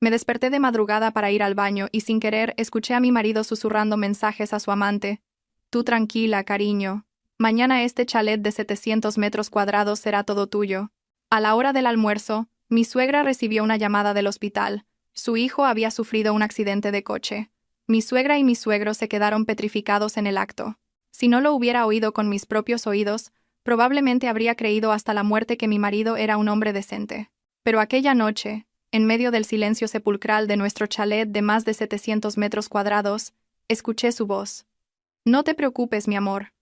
Me desperté de madrugada para ir al baño y sin querer escuché a mi marido susurrando mensajes a su amante. Tú tranquila, cariño. Mañana este chalet de 700 metros cuadrados será todo tuyo. A la hora del almuerzo, mi suegra recibió una llamada del hospital. Su hijo había sufrido un accidente de coche. Mi suegra y mi suegro se quedaron petrificados en el acto. Si no lo hubiera oído con mis propios oídos, probablemente habría creído hasta la muerte que mi marido era un hombre decente. Pero aquella noche, en medio del silencio sepulcral de nuestro chalet de más de 700 metros cuadrados, escuché su voz. No te preocupes, mi amor.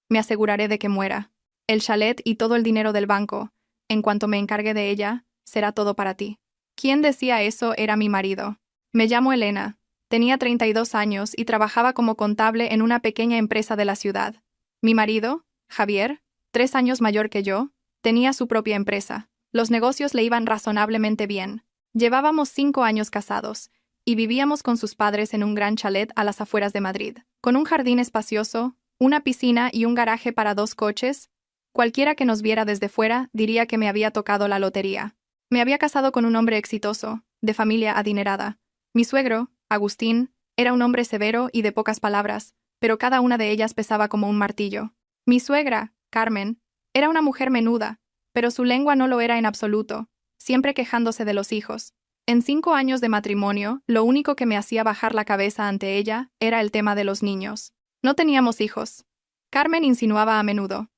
Me aseguraré de que muera. El chalet y todo el dinero del banco, en cuanto me encargue de ella, será todo para ti. Quien decía eso era mi marido. Me llamo Elena. Tenía 32 años y trabajaba como contable en una pequeña empresa de la ciudad. Mi marido, Javier, 3 años mayor que yo, tenía su propia empresa. Los negocios le iban razonablemente bien. Llevábamos 5 años casados, y vivíamos con sus padres en un gran chalet a las afueras de Madrid, con un jardín espacioso, una piscina y un garaje para 2 coches. Cualquiera que nos viera desde fuera diría que me había tocado la lotería. Me había casado con un hombre exitoso, de familia adinerada. Mi suegro, Agustín, era un hombre severo y de pocas palabras, pero cada una de ellas pesaba como un martillo. Mi suegra, Carmen, era una mujer menuda, pero su lengua no lo era en absoluto, siempre quejándose de los hijos. En 5 años de matrimonio, lo único que me hacía bajar la cabeza ante ella era el tema de los niños. No teníamos hijos. Carmen insinuaba a menudo.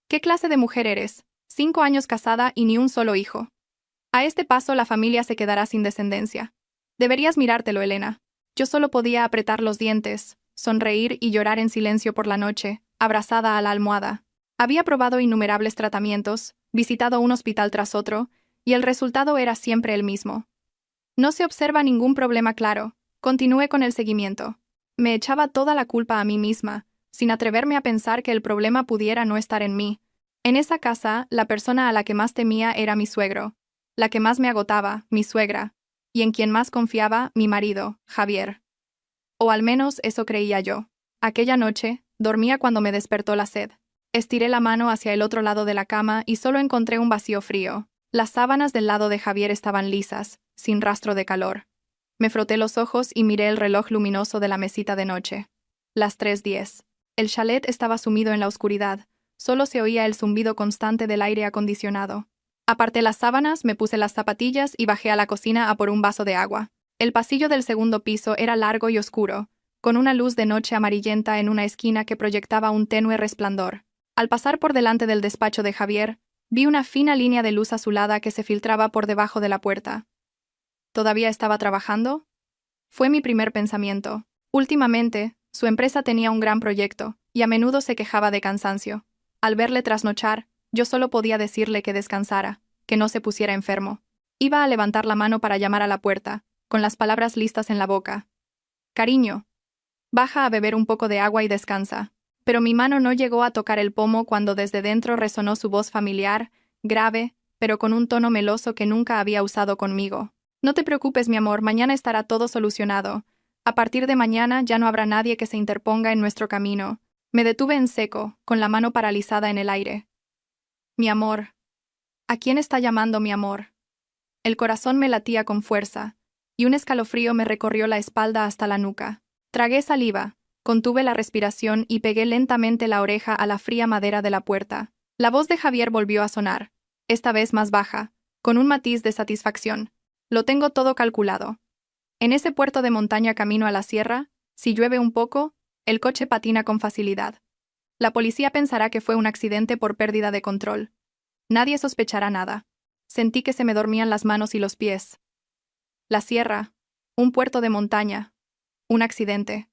¿Qué clase de mujer eres? 5 años casada y ni un solo hijo. A este paso la familia se quedará sin descendencia. Deberías mirártelo, Elena. Yo solo podía apretar los dientes, sonreír y llorar en silencio por la noche, abrazada a la almohada. Había probado innumerables tratamientos, visitado un hospital tras otro, y el resultado era siempre el mismo. No se observa ningún problema claro. Continué con el seguimiento. Me echaba toda la culpa a mí misma, sin atreverme a pensar que el problema pudiera no estar en mí. En esa casa, la persona a la que más temía era mi suegro. La que más me agotaba, mi suegra. Y en quien más confiaba, mi marido, Javier. O al menos eso creía yo. Aquella noche, dormía cuando me despertó la sed. Estiré la mano hacia el otro lado de la cama y solo encontré un vacío frío. Las sábanas del lado de Javier estaban lisas, sin rastro de calor. Me froté los ojos y miré el reloj luminoso de la mesita de noche. Las 3:10. El chalet estaba sumido en la oscuridad. Solo se oía el zumbido constante del aire acondicionado. Aparté las sábanas, me puse las zapatillas y bajé a la cocina a por un vaso de agua. El pasillo del segundo piso era largo y oscuro, con una luz de noche amarillenta en una esquina que proyectaba un tenue resplandor. Al pasar por delante del despacho de Javier, vi una fina línea de luz azulada que se filtraba por debajo de la puerta. ¿Todavía estaba trabajando? Fue mi primer pensamiento. Últimamente, su empresa tenía un gran proyecto, y a menudo se quejaba de cansancio. Al verle trasnochar, yo solo podía decirle que descansara, que no se pusiera enfermo. Iba a levantar la mano para llamar a la puerta, con las palabras listas en la boca. Cariño, baja a beber un poco de agua y descansa. Pero mi mano no llegó a tocar el pomo cuando desde dentro resonó su voz familiar, grave, pero con un tono meloso que nunca había usado conmigo. No te preocupes, mi amor, mañana estará todo solucionado. A partir de mañana ya no habrá nadie que se interponga en nuestro camino. Me detuve en seco, con la mano paralizada en el aire. Mi amor. ¿A quién está llamando mi amor? El corazón me latía con fuerza, y un escalofrío me recorrió la espalda hasta la nuca. Tragué saliva, contuve la respiración y pegué lentamente la oreja a la fría madera de la puerta. La voz de Javier volvió a sonar, esta vez más baja, con un matiz de satisfacción. Lo tengo todo calculado. En ese puerto de montaña camino a la sierra, si llueve un poco, el coche patina con facilidad. La policía pensará que fue un accidente por pérdida de control. Nadie sospechará nada. Sentí que se me dormían las manos y los pies. La sierra, un puerto de montaña, un accidente.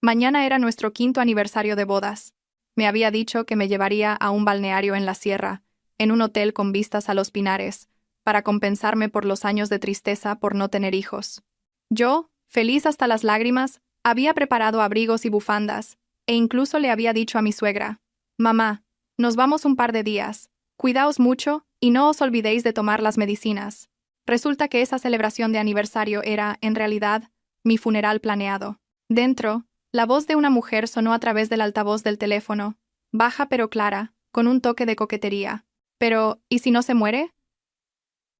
Mañana era nuestro 5º aniversario de bodas. Me había dicho que me llevaría a un balneario en la sierra, en un hotel con vistas a los pinares, para compensarme por los años de tristeza por no tener hijos. Yo, feliz hasta las lágrimas, había preparado abrigos y bufandas, e incluso le había dicho a mi suegra: «Mamá, nos vamos un par de días. Cuidaos mucho y no os olvidéis de tomar las medicinas». Resulta que esa celebración de aniversario era, en realidad, mi funeral planeado. Dentro, la voz de una mujer sonó a través del altavoz del teléfono, baja pero clara, con un toque de coquetería. «Pero, ¿y si no se muere?»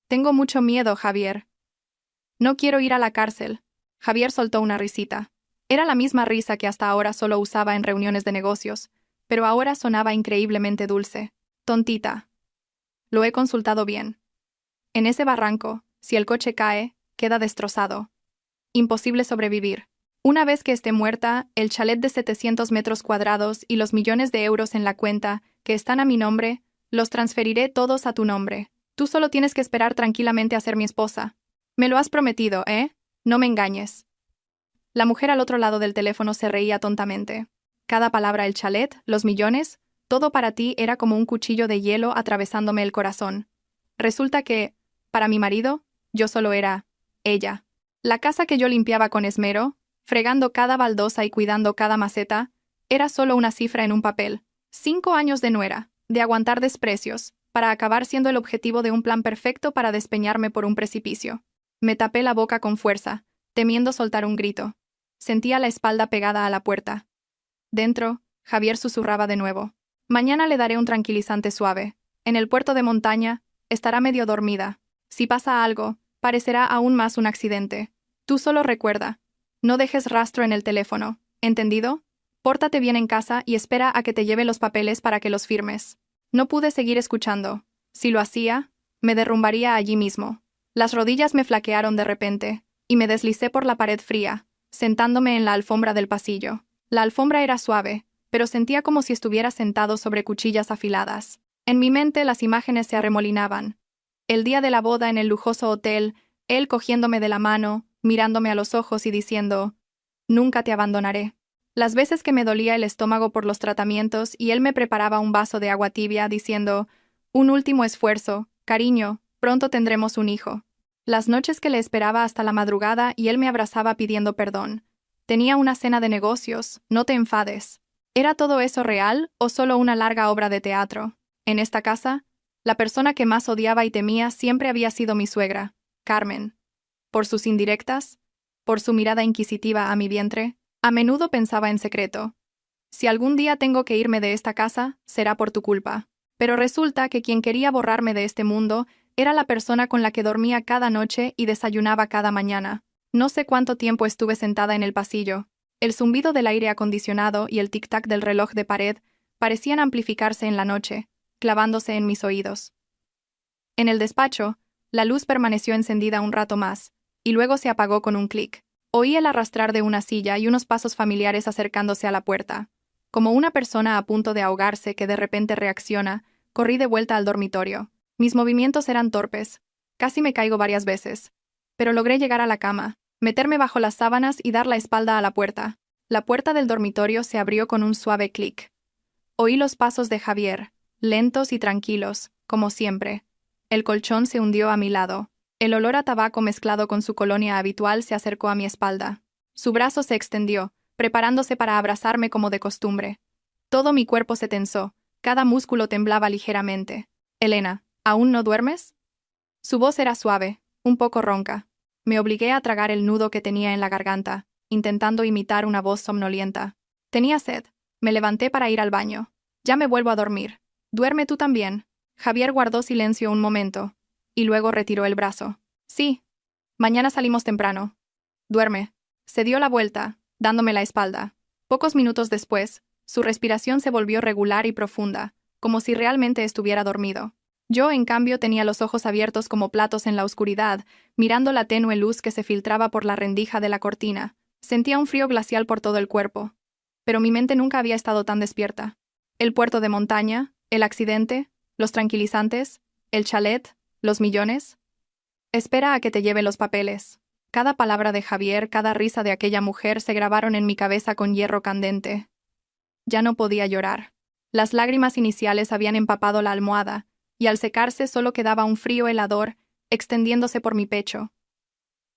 «Tengo mucho miedo, Javier». No quiero ir a la cárcel. Javier soltó una risita. Era la misma risa que hasta ahora solo usaba en reuniones de negocios, pero ahora sonaba increíblemente dulce. Tontita. Lo he consultado bien. En ese barranco, si el coche cae, queda destrozado. Imposible sobrevivir. Una vez que esté muerta, el chalet de 700 metros cuadrados y los millones de euros en la cuenta, que están a mi nombre, los transferiré todos a tu nombre. Tú solo tienes que esperar tranquilamente a ser mi esposa. Me lo has prometido, ¿eh? No me engañes. La mujer al otro lado del teléfono se reía tontamente. Cada palabra, el chalet, los millones, todo para ti era como un cuchillo de hielo atravesándome el corazón. Resulta que, para mi marido, yo solo era ella. La casa que yo limpiaba con esmero, fregando cada baldosa y cuidando cada maceta, era solo una cifra en un papel. 5 años de nuera, de aguantar desprecios, para acabar siendo el objetivo de un plan perfecto para despeñarme por un precipicio. Me tapé la boca con fuerza, temiendo soltar un grito. Sentía la espalda pegada a la puerta. Dentro, Javier susurraba de nuevo. Mañana le daré un tranquilizante suave. En el puerto de montaña, estará medio dormida. Si pasa algo, parecerá aún más un accidente. Tú solo recuerda. No dejes rastro en el teléfono, ¿entendido? Pórtate bien en casa y espera a que te lleve los papeles para que los firmes. No pude seguir escuchando. Si lo hacía, me derrumbaría allí mismo. Las rodillas me flaquearon de repente, y me deslicé por la pared fría, sentándome en la alfombra del pasillo. La alfombra era suave, pero sentía como si estuviera sentado sobre cuchillas afiladas. En mi mente las imágenes se arremolinaban. El día de la boda en el lujoso hotel, él cogiéndome de la mano, mirándome a los ojos y diciendo, «Nunca te abandonaré». Las veces que me dolía el estómago por los tratamientos y él me preparaba un vaso de agua tibia diciendo, «Un último esfuerzo, cariño, pronto tendremos un hijo». Las noches que le esperaba hasta la madrugada y él me abrazaba pidiendo perdón. Tenía una cena de negocios, no te enfades. ¿Era todo eso real o solo una larga obra de teatro? En esta casa, la persona que más odiaba y temía siempre había sido mi suegra, Carmen. Por sus indirectas, por su mirada inquisitiva a mi vientre, a menudo pensaba en secreto. Si algún día tengo que irme de esta casa, será por tu culpa. Pero resulta que quien quería borrarme de este mundo era la persona con la que dormía cada noche y desayunaba cada mañana. No sé cuánto tiempo estuve sentada en el pasillo. El zumbido del aire acondicionado y el tic-tac del reloj de pared parecían amplificarse en la noche, clavándose en mis oídos. En el despacho, la luz permaneció encendida un rato más, y luego se apagó con un clic. Oí el arrastrar de una silla y unos pasos familiares acercándose a la puerta. Como una persona a punto de ahogarse que de repente reacciona, corrí de vuelta al dormitorio. Mis movimientos eran torpes. Casi me caigo varias veces. Pero logré llegar a la cama, meterme bajo las sábanas y dar la espalda a la puerta. La puerta del dormitorio se abrió con un suave clic. Oí los pasos de Javier, lentos y tranquilos, como siempre. El colchón se hundió a mi lado. El olor a tabaco mezclado con su colonia habitual se acercó a mi espalda. Su brazo se extendió, preparándose para abrazarme como de costumbre. Todo mi cuerpo se tensó, cada músculo temblaba ligeramente. «Elena, ¿aún no duermes?» Su voz era suave, un poco ronca. Me obligué a tragar el nudo que tenía en la garganta, intentando imitar una voz somnolienta. Tenía sed. Me levanté para ir al baño. «Ya me vuelvo a dormir. Duerme tú también». Javier guardó silencio un momento, y luego retiró el brazo. «Sí. Mañana salimos temprano. Duerme». Se dio la vuelta, dándome la espalda. Pocos minutos después, su respiración se volvió regular y profunda, como si realmente estuviera dormido. Yo, en cambio, tenía los ojos abiertos como platos en la oscuridad, mirando la tenue luz que se filtraba por la rendija de la cortina. Sentía un frío glacial por todo el cuerpo. Pero mi mente nunca había estado tan despierta. El puerto de montaña, el accidente, los tranquilizantes, el chalet, los millones. Espera a que te lleve los papeles. Cada palabra de Javier, cada risa de aquella mujer se grabaron en mi cabeza con hierro candente. Ya no podía llorar. Las lágrimas iniciales habían empapado la almohada, y al secarse solo quedaba un frío helador extendiéndose por mi pecho.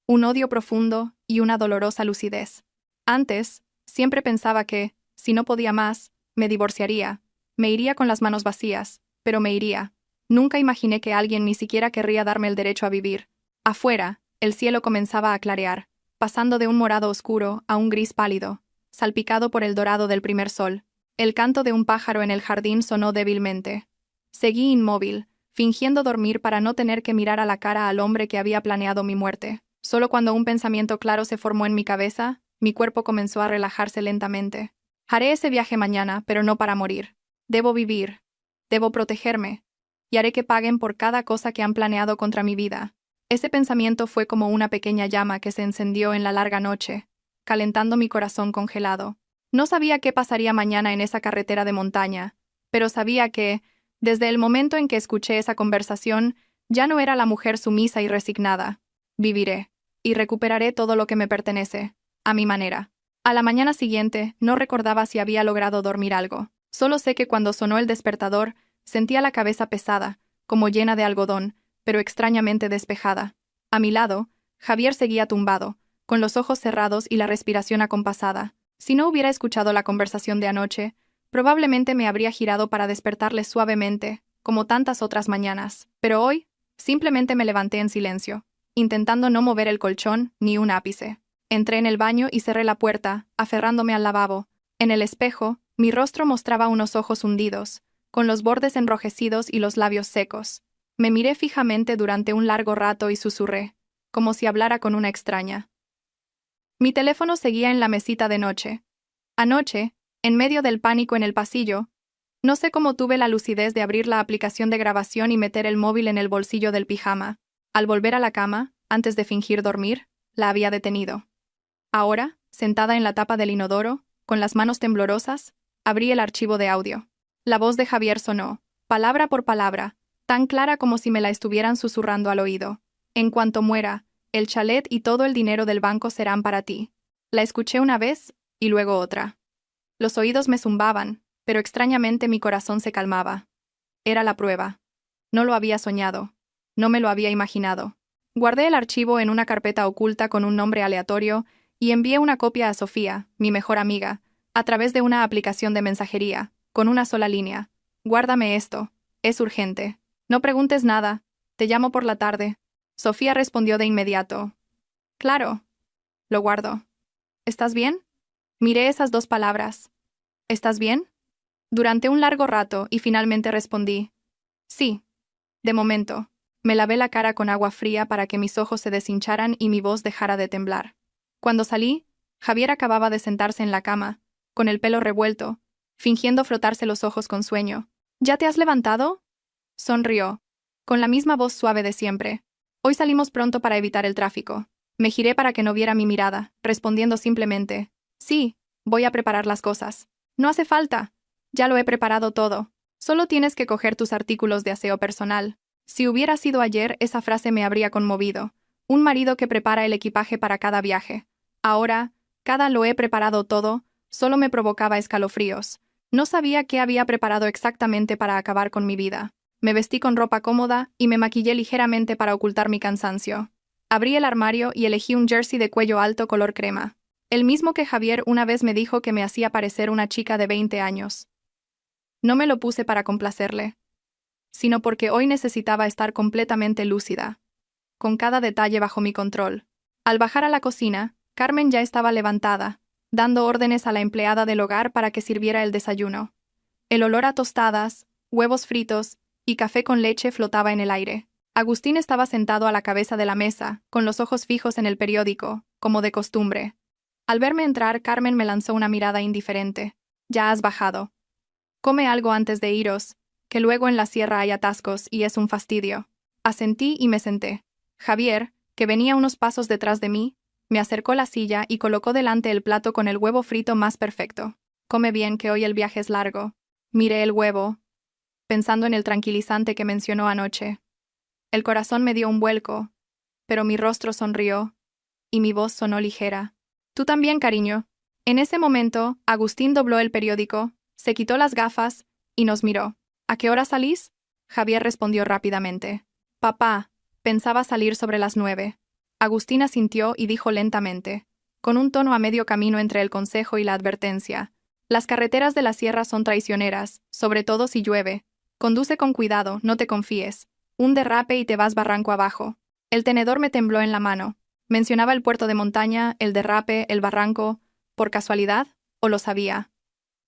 Un odio profundo y una dolorosa lucidez. Antes, siempre pensaba que, si no podía más, me divorciaría. Me iría con las manos vacías, pero me iría. Nunca imaginé que alguien ni siquiera querría darme el derecho a vivir. Afuera, el cielo comenzaba a clarear, pasando de un morado oscuro a un gris pálido, salpicado por el dorado del primer sol. El canto de un pájaro en el jardín sonó débilmente. Seguí inmóvil, fingiendo dormir para no tener que mirar a la cara al hombre que había planeado mi muerte. Solo cuando un pensamiento claro se formó en mi cabeza, mi cuerpo comenzó a relajarse lentamente. Haré ese viaje mañana, pero no para morir. Debo vivir. Debo protegerme. Y haré que paguen por cada cosa que han planeado contra mi vida. Ese pensamiento fue como una pequeña llama que se encendió en la larga noche, calentando mi corazón congelado. No sabía qué pasaría mañana en esa carretera de montaña, pero sabía que, desde el momento en que escuché esa conversación, ya no era la mujer sumisa y resignada. Viviré, y recuperaré todo lo que me pertenece, a mi manera. A la mañana siguiente, no recordaba si había logrado dormir algo. Solo sé que cuando sonó el despertador, sentía la cabeza pesada, como llena de algodón, pero extrañamente despejada. A mi lado, Javier seguía tumbado, con los ojos cerrados y la respiración acompasada. Si no hubiera escuchado la conversación de anoche, probablemente me habría girado para despertarle suavemente, como tantas otras mañanas. Pero hoy, simplemente me levanté en silencio, intentando no mover el colchón ni un ápice. Entré en el baño y cerré la puerta, aferrándome al lavabo. En el espejo, mi rostro mostraba unos ojos hundidos, con los bordes enrojecidos y los labios secos. Me miré fijamente durante un largo rato y susurré, como si hablara con una extraña. Mi teléfono seguía en la mesita de noche. Anoche, en medio del pánico en el pasillo, no sé cómo tuve la lucidez de abrir la aplicación de grabación y meter el móvil en el bolsillo del pijama. Al volver a la cama, antes de fingir dormir, la había detenido. Ahora, sentada en la tapa del inodoro, con las manos temblorosas, abrí el archivo de audio. La voz de Javier sonó, palabra por palabra, tan clara como si me la estuvieran susurrando al oído. En cuanto muera, el chalet y todo el dinero del banco serán para ti. La escuché una vez, y luego otra. Los oídos me zumbaban, pero extrañamente mi corazón se calmaba. Era la prueba. No lo había soñado. No me lo había imaginado. Guardé el archivo en una carpeta oculta con un nombre aleatorio y envié una copia a Sofía, mi mejor amiga, a través de una aplicación de mensajería, con una sola línea. Guárdame esto. Es urgente. No preguntes nada. Te llamo por la tarde. Sofía respondió de inmediato. Claro. Lo guardo. ¿Estás bien? Miré esas dos palabras. ¿Estás bien? Durante un largo rato y finalmente respondí. Sí. De momento. Me lavé la cara con agua fría para que mis ojos se deshincharan y mi voz dejara de temblar. Cuando salí, Javier acababa de sentarse en la cama, con el pelo revuelto, fingiendo frotarse los ojos con sueño. ¿Ya te has levantado? Sonrió, con la misma voz suave de siempre. Hoy salimos pronto para evitar el tráfico. Me giré para que no viera mi mirada, respondiendo simplemente. Sí, voy a preparar las cosas. No hace falta. Ya lo he preparado todo. Solo tienes que coger tus artículos de aseo personal. Si hubiera sido ayer, esa frase me habría conmovido. Un marido que prepara el equipaje para cada viaje. Ahora, cada lo he preparado todo, solo me provocaba escalofríos. No sabía qué había preparado exactamente para acabar con mi vida. Me vestí con ropa cómoda y me maquillé ligeramente para ocultar mi cansancio. Abrí el armario y elegí un jersey de cuello alto color crema. El mismo que Javier una vez me dijo que me hacía parecer una chica de 20 años. No me lo puse para complacerle, sino porque hoy necesitaba estar completamente lúcida, con cada detalle bajo mi control. Al bajar a la cocina, Carmen ya estaba levantada, dando órdenes a la empleada del hogar para que sirviera el desayuno. El olor a tostadas, huevos fritos y café con leche flotaba en el aire. Agustín estaba sentado a la cabeza de la mesa, con los ojos fijos en el periódico, como de costumbre. Al verme entrar, Carmen me lanzó una mirada indiferente. «Ya has bajado. Come algo antes de iros, que luego en la sierra hay atascos y es un fastidio». Asentí y me senté. Javier, que venía unos pasos detrás de mí, me acercó la silla y colocó delante el plato con el huevo frito más perfecto. «Come bien, que hoy el viaje es largo». Miré el huevo, pensando en el tranquilizante que mencionó anoche. El corazón me dio un vuelco, pero mi rostro sonrió, y mi voz sonó ligera. «Tú también, cariño». En ese momento, Agustín dobló el periódico, se quitó las gafas, y nos miró. «¿A qué hora salís?» Javier respondió rápidamente. «Papá, pensaba salir sobre las 9». Agustín asintió y dijo lentamente, con un tono a medio camino entre el consejo y la advertencia. «Las carreteras de la sierra son traicioneras, sobre todo si llueve. Conduce con cuidado, no te confíes. Un derrape y te vas barranco abajo». El tenedor me tembló en la mano. ¿Mencionaba el puerto de montaña, el derrape, el barranco, por casualidad, o lo sabía?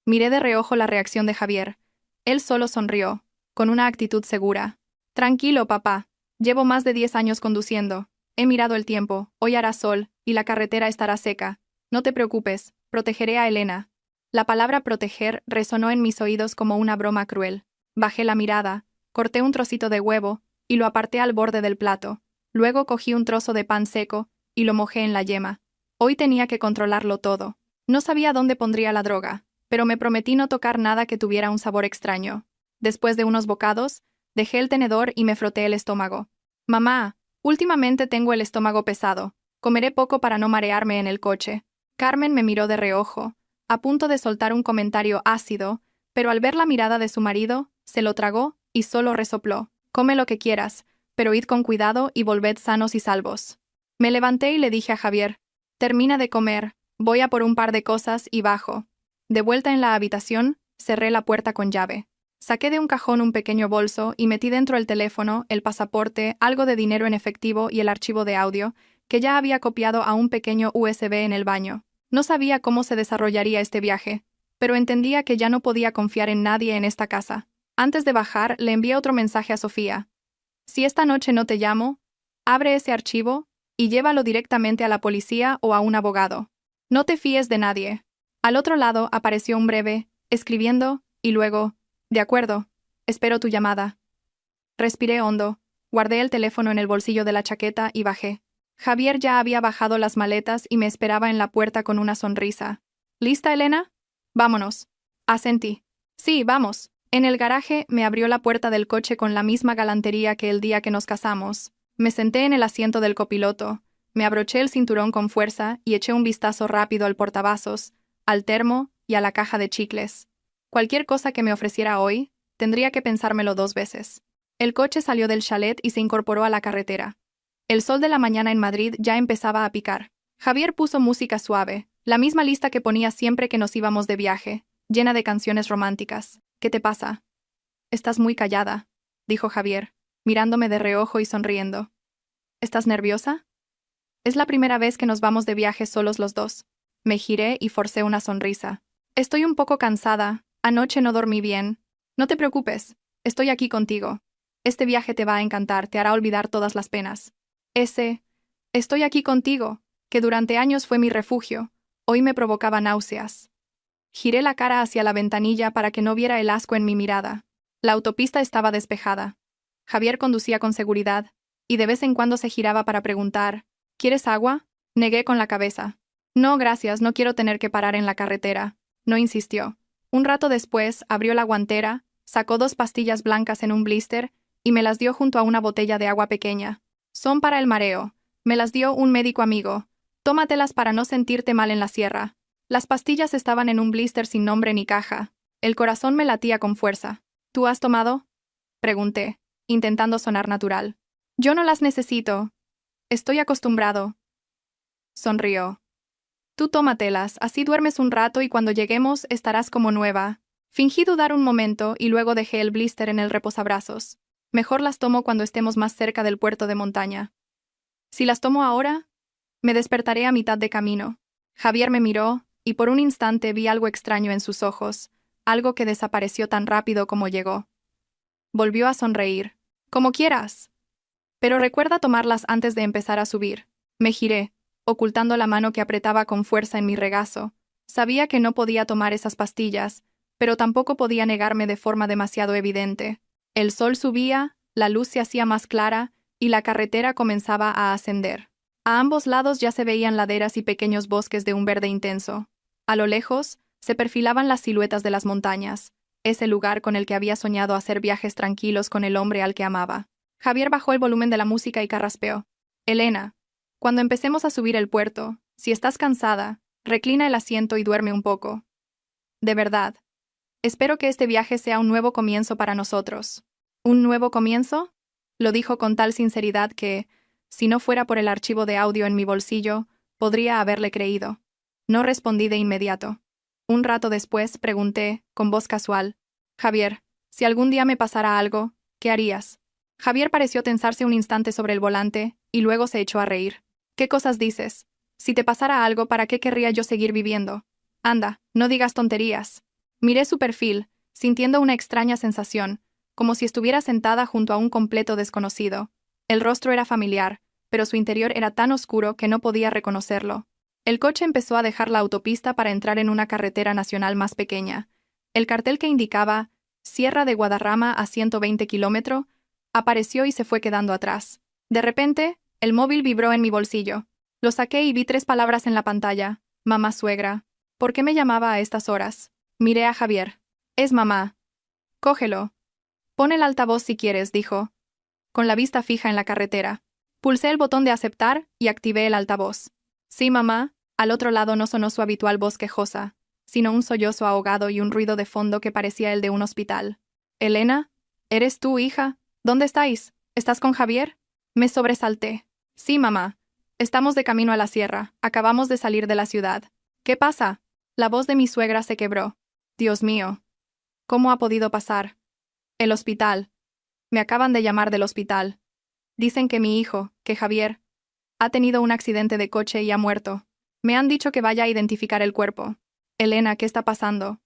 Miré de reojo la reacción de Javier. Él solo sonrió, con una actitud segura. «Tranquilo, papá. Llevo más de 10 años conduciendo. He mirado el tiempo, hoy hará sol, y la carretera estará seca. No te preocupes, protegeré a Elena. La palabra proteger resonó en mis oídos como una broma cruel. Bajé la mirada, corté un trocito de huevo, y lo aparté al borde del plato. Luego cogí un trozo de pan seco, y lo mojé en la yema. Hoy tenía que controlarlo todo. No sabía dónde pondría la droga, pero me prometí no tocar nada que tuviera un sabor extraño. Después de unos bocados, dejé el tenedor y me froté el estómago. Mamá, últimamente tengo el estómago pesado. Comeré poco para no marearme en el coche. Carmen me miró de reojo, a punto de soltar un comentario ácido, pero al ver la mirada de su marido, se lo tragó y solo resopló. Come lo que quieras, pero id con cuidado y volved sanos y salvos. Me levanté y le dije a Javier, termina de comer, voy a por un par de cosas y bajo. De vuelta en la habitación, cerré la puerta con llave. Saqué de un cajón un pequeño bolso y metí dentro el teléfono, el pasaporte, algo de dinero en efectivo y el archivo de audio, que ya había copiado a un pequeño USB en el baño. No sabía cómo se desarrollaría este viaje, pero entendía que ya no podía confiar en nadie en esta casa. Antes de bajar, le envié otro mensaje a Sofía. Si esta noche no te llamo, abre ese archivo y llévalo directamente a la policía o a un abogado. No te fíes de nadie. Al otro lado apareció un breve, escribiendo, y luego, de acuerdo, espero tu llamada. Respiré hondo, guardé el teléfono en el bolsillo de la chaqueta y bajé. Javier ya había bajado las maletas y me esperaba en la puerta con una sonrisa. ¿Lista, Elena? Vámonos. Asentí. Sí, vamos. En el garaje me abrió la puerta del coche con la misma galantería que el día que nos casamos. Me senté en el asiento del copiloto, me abroché el cinturón con fuerza y eché un vistazo rápido al portavasos, al termo y a la caja de chicles. Cualquier cosa que me ofreciera hoy, tendría que pensármelo 2 veces. El coche salió del chalet y se incorporó a la carretera. El sol de la mañana en Madrid ya empezaba a picar. Javier puso música suave, la misma lista que ponía siempre que nos íbamos de viaje, llena de canciones románticas. ¿Qué te pasa? Estás muy callada, dijo Javier, mirándome de reojo y sonriendo. ¿Estás nerviosa? Es la primera vez que nos vamos de viaje solos los dos. Me giré y forcé una sonrisa. Estoy un poco cansada, anoche no dormí bien. No te preocupes, estoy aquí contigo. Este viaje te va a encantar, te hará olvidar todas las penas. Estoy aquí contigo, que durante años fue mi refugio, hoy me provocaba náuseas. Giré la cara hacia la ventanilla para que no viera el asco en mi mirada. La autopista estaba despejada. Javier conducía con seguridad, y de vez en cuando se giraba para preguntar, ¿quieres agua? Negué con la cabeza. No, gracias, no quiero tener que parar en la carretera. No insistió. Un rato después, abrió la guantera, sacó 2 pastillas blancas en un blister y me las dio junto a una botella de agua pequeña. Son para el mareo. Me las dio un médico amigo. Tómatelas para no sentirte mal en la sierra. Las pastillas estaban en un blister sin nombre ni caja. El corazón me latía con fuerza. ¿Tú has tomado? Pregunté, intentando sonar natural. Yo no las necesito. Estoy acostumbrado. Sonrió. Tú tómatelas, así duermes un rato y cuando lleguemos estarás como nueva. Fingí dudar un momento y luego dejé el blister en el reposabrazos. Mejor las tomo cuando estemos más cerca del puerto de montaña. Si las tomo ahora, me despertaré a mitad de camino. Javier me miró, y por un instante vi algo extraño en sus ojos, algo que desapareció tan rápido como llegó. Volvió a sonreír. Como quieras. Pero recuerda tomarlas antes de empezar a subir. Me giré, ocultando la mano que apretaba con fuerza en mi regazo. Sabía que no podía tomar esas pastillas, pero tampoco podía negarme de forma demasiado evidente. El sol subía, la luz se hacía más clara, y la carretera comenzaba a ascender. A ambos lados ya se veían laderas y pequeños bosques de un verde intenso. A lo lejos, se perfilaban las siluetas de las montañas, ese lugar con el que había soñado hacer viajes tranquilos con el hombre al que amaba. Javier bajó el volumen de la música y carraspeó. Elena, cuando empecemos a subir el puerto, si estás cansada, reclina el asiento y duerme un poco. De verdad. Espero que este viaje sea un nuevo comienzo para nosotros. ¿Un nuevo comienzo? Lo dijo con tal sinceridad que, si no fuera por el archivo de audio en mi bolsillo, podría haberle creído. No respondí de inmediato. Un rato después pregunté, con voz casual, Javier, si algún día me pasara algo, ¿qué harías? Javier pareció tensarse un instante sobre el volante, y luego se echó a reír. ¿Qué cosas dices? Si te pasara algo, ¿para qué querría yo seguir viviendo? Anda, no digas tonterías. Miré su perfil, sintiendo una extraña sensación, como si estuviera sentada junto a un completo desconocido. El rostro era familiar, pero su interior era tan oscuro que no podía reconocerlo. El coche empezó a dejar la autopista para entrar en una carretera nacional más pequeña. El cartel que indicaba Sierra de Guadarrama a 120 kilómetros apareció y se fue quedando atrás. De repente, el móvil vibró en mi bolsillo. Lo saqué y vi 3 palabras en la pantalla. Mamá suegra. ¿Por qué me llamaba a estas horas? Miré a Javier. Es mamá. Cógelo. Pon el altavoz si quieres, dijo, con la vista fija en la carretera. Pulsé el botón de aceptar y activé el altavoz. Sí, mamá. Al otro lado no sonó su habitual voz quejosa, sino un sollozo ahogado y un ruido de fondo que parecía el de un hospital. Elena, ¿eres tú, hija? ¿Dónde estáis? ¿Estás con Javier? Me sobresalté. Sí, mamá. Estamos de camino a la sierra. Acabamos de salir de la ciudad. ¿Qué pasa? La voz de mi suegra se quebró. Dios mío. ¿Cómo ha podido pasar? El hospital. Me acaban de llamar del hospital. Dicen que mi hijo, que Javier, ha tenido un accidente de coche y ha muerto. Me han dicho que vaya a identificar el cuerpo. Elena, ¿qué está pasando?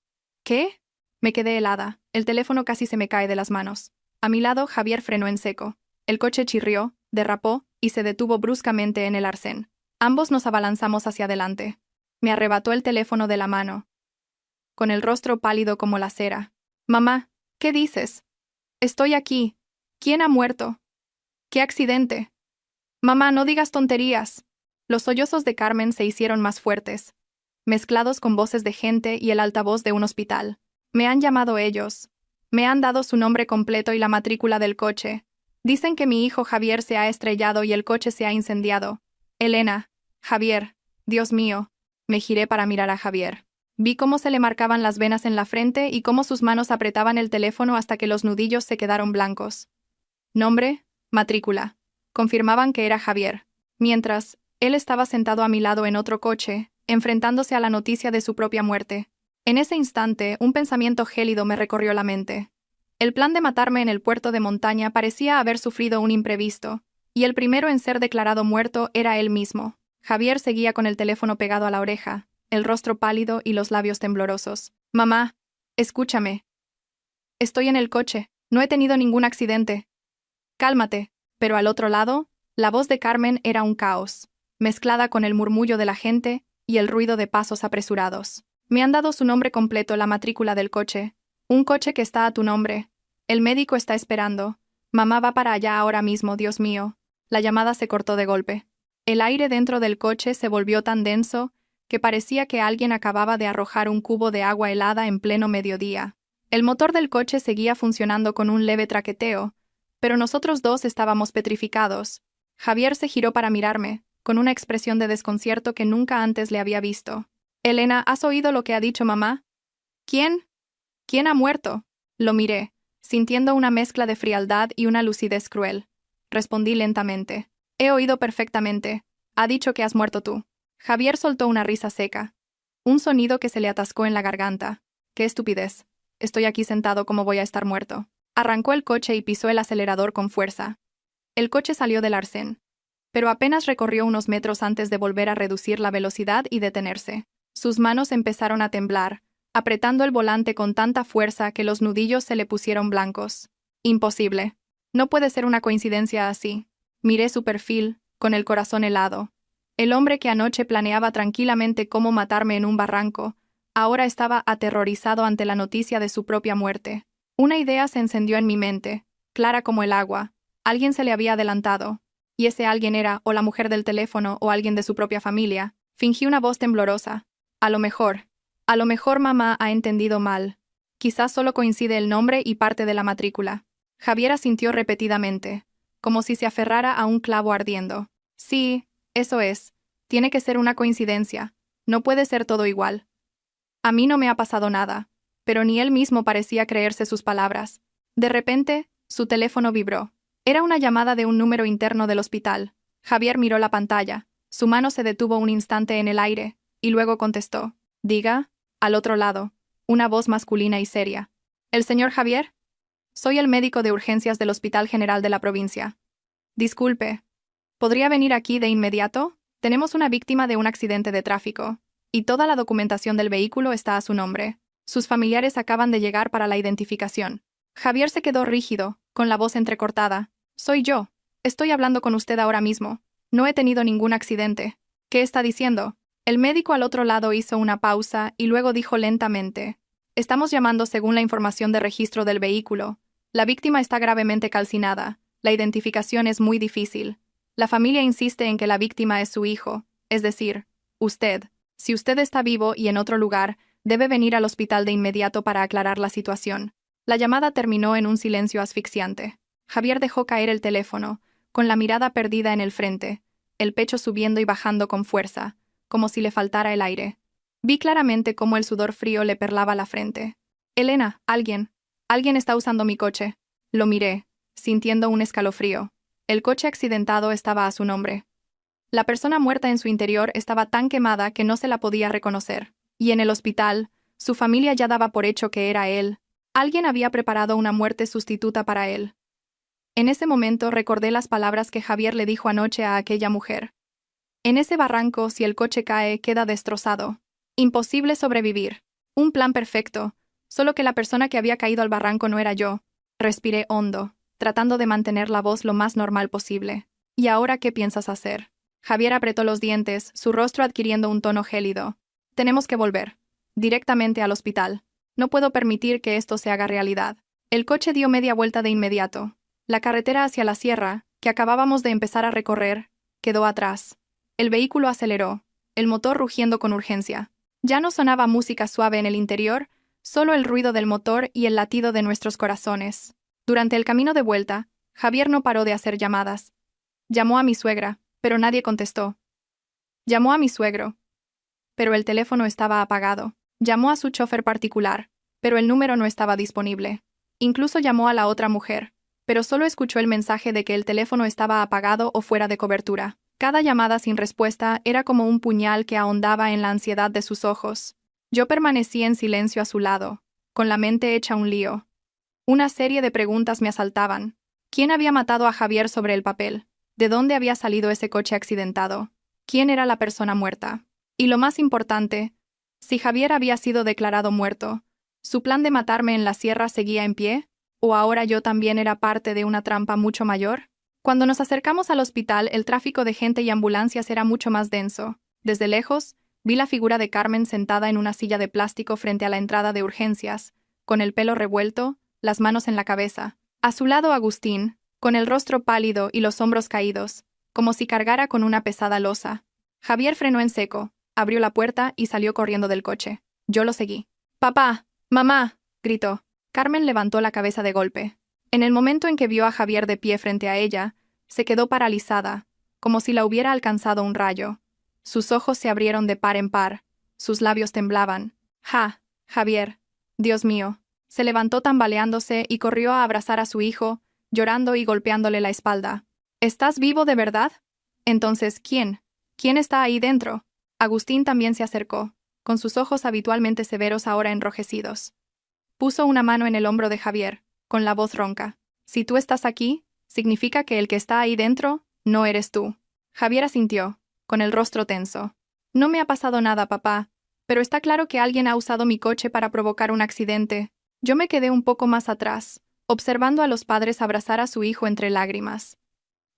¿Qué? Me quedé helada. El teléfono casi se me cae de las manos. A mi lado, Javier frenó en seco. El coche chirrió, derrapó y se detuvo bruscamente en el arcén. Ambos nos abalanzamos hacia adelante. Me arrebató el teléfono de la mano, con el rostro pálido como la cera. Mamá, ¿qué dices? Estoy aquí. ¿Quién ha muerto? ¿Qué accidente? Mamá, no digas tonterías. Los sollozos de Carmen se hicieron más fuertes, mezclados con voces de gente y el altavoz de un hospital. Me han llamado ellos. Me han dado su nombre completo y la matrícula del coche. Dicen que mi hijo Javier se ha estrellado y el coche se ha incendiado. Elena, Javier, Dios mío. Me giré para mirar a Javier. Vi cómo se le marcaban las venas en la frente y cómo sus manos apretaban el teléfono hasta que los nudillos se quedaron blancos. Nombre, matrícula. Confirmaban que era Javier. Mientras, él estaba sentado a mi lado en otro coche, enfrentándose a la noticia de su propia muerte. En ese instante, un pensamiento gélido me recorrió la mente. El plan de matarme en el puerto de montaña parecía haber sufrido un imprevisto, y el primero en ser declarado muerto era él mismo. Javier seguía con el teléfono pegado a la oreja, el rostro pálido y los labios temblorosos. Mamá, escúchame. Estoy en el coche, no he tenido ningún accidente. Cálmate. Pero al otro lado, la voz de Carmen era un caos, mezclada con el murmullo de la gente y el ruido de pasos apresurados. Me han dado su nombre completo, la matrícula del coche. Un coche que está a tu nombre. El médico está esperando. Mamá va para allá ahora mismo, Dios mío. La llamada se cortó de golpe. El aire dentro del coche se volvió tan denso que parecía que alguien acababa de arrojar un cubo de agua helada en pleno mediodía. El motor del coche seguía funcionando con un leve traqueteo, pero nosotros dos estábamos petrificados. Javier se giró para mirarme, con una expresión de desconcierto que nunca antes le había visto. Elena, ¿has oído lo que ha dicho mamá? ¿Quién? ¿Quién ha muerto? Lo miré, sintiendo una mezcla de frialdad y una lucidez cruel. Respondí lentamente. He oído perfectamente. Ha dicho que has muerto tú. Javier soltó una risa seca. Un sonido que se le atascó en la garganta. ¡Qué estupidez! Estoy aquí sentado como voy a estar muerto. Arrancó el coche y pisó el acelerador con fuerza. El coche salió del arcén, pero apenas recorrió unos metros antes de volver a reducir la velocidad y detenerse. Sus manos empezaron a temblar, apretando el volante con tanta fuerza que los nudillos se le pusieron blancos. Imposible. No puede ser una coincidencia así. Miré su perfil, con el corazón helado. El hombre que anoche planeaba tranquilamente cómo matarme en un barranco, ahora estaba aterrorizado ante la noticia de su propia muerte. Una idea se encendió en mi mente, clara como el agua. Alguien se le había adelantado, y ese alguien era o la mujer del teléfono o alguien de su propia familia. Fingí una voz temblorosa. A lo mejor mamá ha entendido mal. Quizás solo coincide el nombre y parte de la matrícula. Javier asintió repetidamente, como si se aferrara a un clavo ardiendo. Sí, eso es. Tiene que ser una coincidencia. No puede ser todo igual. A mí no me ha pasado nada, pero ni él mismo parecía creerse sus palabras. De repente, su teléfono vibró. Era una llamada de un número interno del hospital. Javier miró la pantalla. Su mano se detuvo un instante en el aire, y luego contestó. Diga, al otro lado, una voz masculina y seria. ¿El señor Javier? Soy el médico de urgencias del Hospital General de la provincia. Disculpe. ¿Podría venir aquí de inmediato? Tenemos una víctima de un accidente de tráfico, y toda la documentación del vehículo está a su nombre. Sus familiares acaban de llegar para la identificación. Javier se quedó rígido, con la voz entrecortada. Soy yo. Estoy hablando con usted ahora mismo. No he tenido ningún accidente. ¿Qué está diciendo? El médico al otro lado hizo una pausa y luego dijo lentamente: Estamos llamando según la información de registro del vehículo. La víctima está gravemente calcinada. La identificación es muy difícil. La familia insiste en que la víctima es su hijo, es decir, usted. Si usted está vivo y en otro lugar, debe venir al hospital de inmediato para aclarar la situación. La llamada terminó en un silencio asfixiante. Javier dejó caer el teléfono, con la mirada perdida en el frente, el pecho subiendo y bajando con fuerza, como si le faltara el aire. Vi claramente cómo el sudor frío le perlaba la frente. Elena, alguien está usando mi coche. Lo miré, sintiendo un escalofrío. El coche accidentado estaba a su nombre. La persona muerta en su interior estaba tan quemada que no se la podía reconocer. Y en el hospital, su familia ya daba por hecho que era él. Alguien había preparado una muerte sustituta para él. En ese momento recordé las palabras que Javier le dijo anoche a aquella mujer. En ese barranco, si el coche cae, queda destrozado. Imposible sobrevivir. Un plan perfecto, solo que la persona que había caído al barranco no era yo. Respiré hondo, tratando de mantener la voz lo más normal posible. ¿Y ahora qué piensas hacer? Javier apretó los dientes, su rostro adquiriendo un tono gélido. Tenemos que volver. Directamente al hospital. No puedo permitir que esto se haga realidad. El coche dio media vuelta de inmediato. La carretera hacia la sierra, que acabábamos de empezar a recorrer, quedó atrás. El vehículo aceleró, el motor rugiendo con urgencia. Ya no sonaba música suave en el interior, solo el ruido del motor y el latido de nuestros corazones. Durante el camino de vuelta, Javier no paró de hacer llamadas. Llamó a mi suegra, pero nadie contestó. Llamó a mi suegro, pero el teléfono estaba apagado. Llamó a su chofer particular, pero el número no estaba disponible. Incluso llamó a la otra mujer, pero solo escuchó el mensaje de que el teléfono estaba apagado o fuera de cobertura. Cada llamada sin respuesta era como un puñal que ahondaba en la ansiedad de sus ojos. Yo permanecí en silencio a su lado, con la mente hecha un lío. Una serie de preguntas me asaltaban. ¿Quién había matado a Javier sobre el papel? ¿De dónde había salido ese coche accidentado? ¿Quién era la persona muerta? Y lo más importante, si Javier había sido declarado muerto, ¿su plan de matarme en la sierra seguía en pie? ¿O ahora yo también era parte de una trampa mucho mayor? Cuando nos acercamos al hospital, el tráfico de gente y ambulancias era mucho más denso. Desde lejos, vi la figura de Carmen sentada en una silla de plástico frente a la entrada de urgencias, con el pelo revuelto, las manos en la cabeza. A su lado Agustín, con el rostro pálido y los hombros caídos, como si cargara con una pesada losa. Javier frenó en seco, abrió la puerta y salió corriendo del coche. Yo lo seguí. «¡Papá! ¡Mamá!», gritó. Carmen levantó la cabeza de golpe. En el momento en que vio a Javier de pie frente a ella, se quedó paralizada, como si la hubiera alcanzado un rayo. Sus ojos se abrieron de par en par, sus labios temblaban. Javier, Dios mío». Se levantó tambaleándose y corrió a abrazar a su hijo, llorando y golpeándole la espalda. «¿Estás vivo de verdad? Entonces, ¿quién? ¿Quién está ahí dentro?». Agustín también se acercó, con sus ojos habitualmente severos ahora enrojecidos. Puso una mano en el hombro de Javier, con la voz ronca. «Si tú estás aquí, significa que el que está ahí dentro no eres tú». Javier asintió, con el rostro tenso. «No me ha pasado nada, papá, pero está claro que alguien ha usado mi coche para provocar un accidente». Yo me quedé un poco más atrás, observando a los padres abrazar a su hijo entre lágrimas.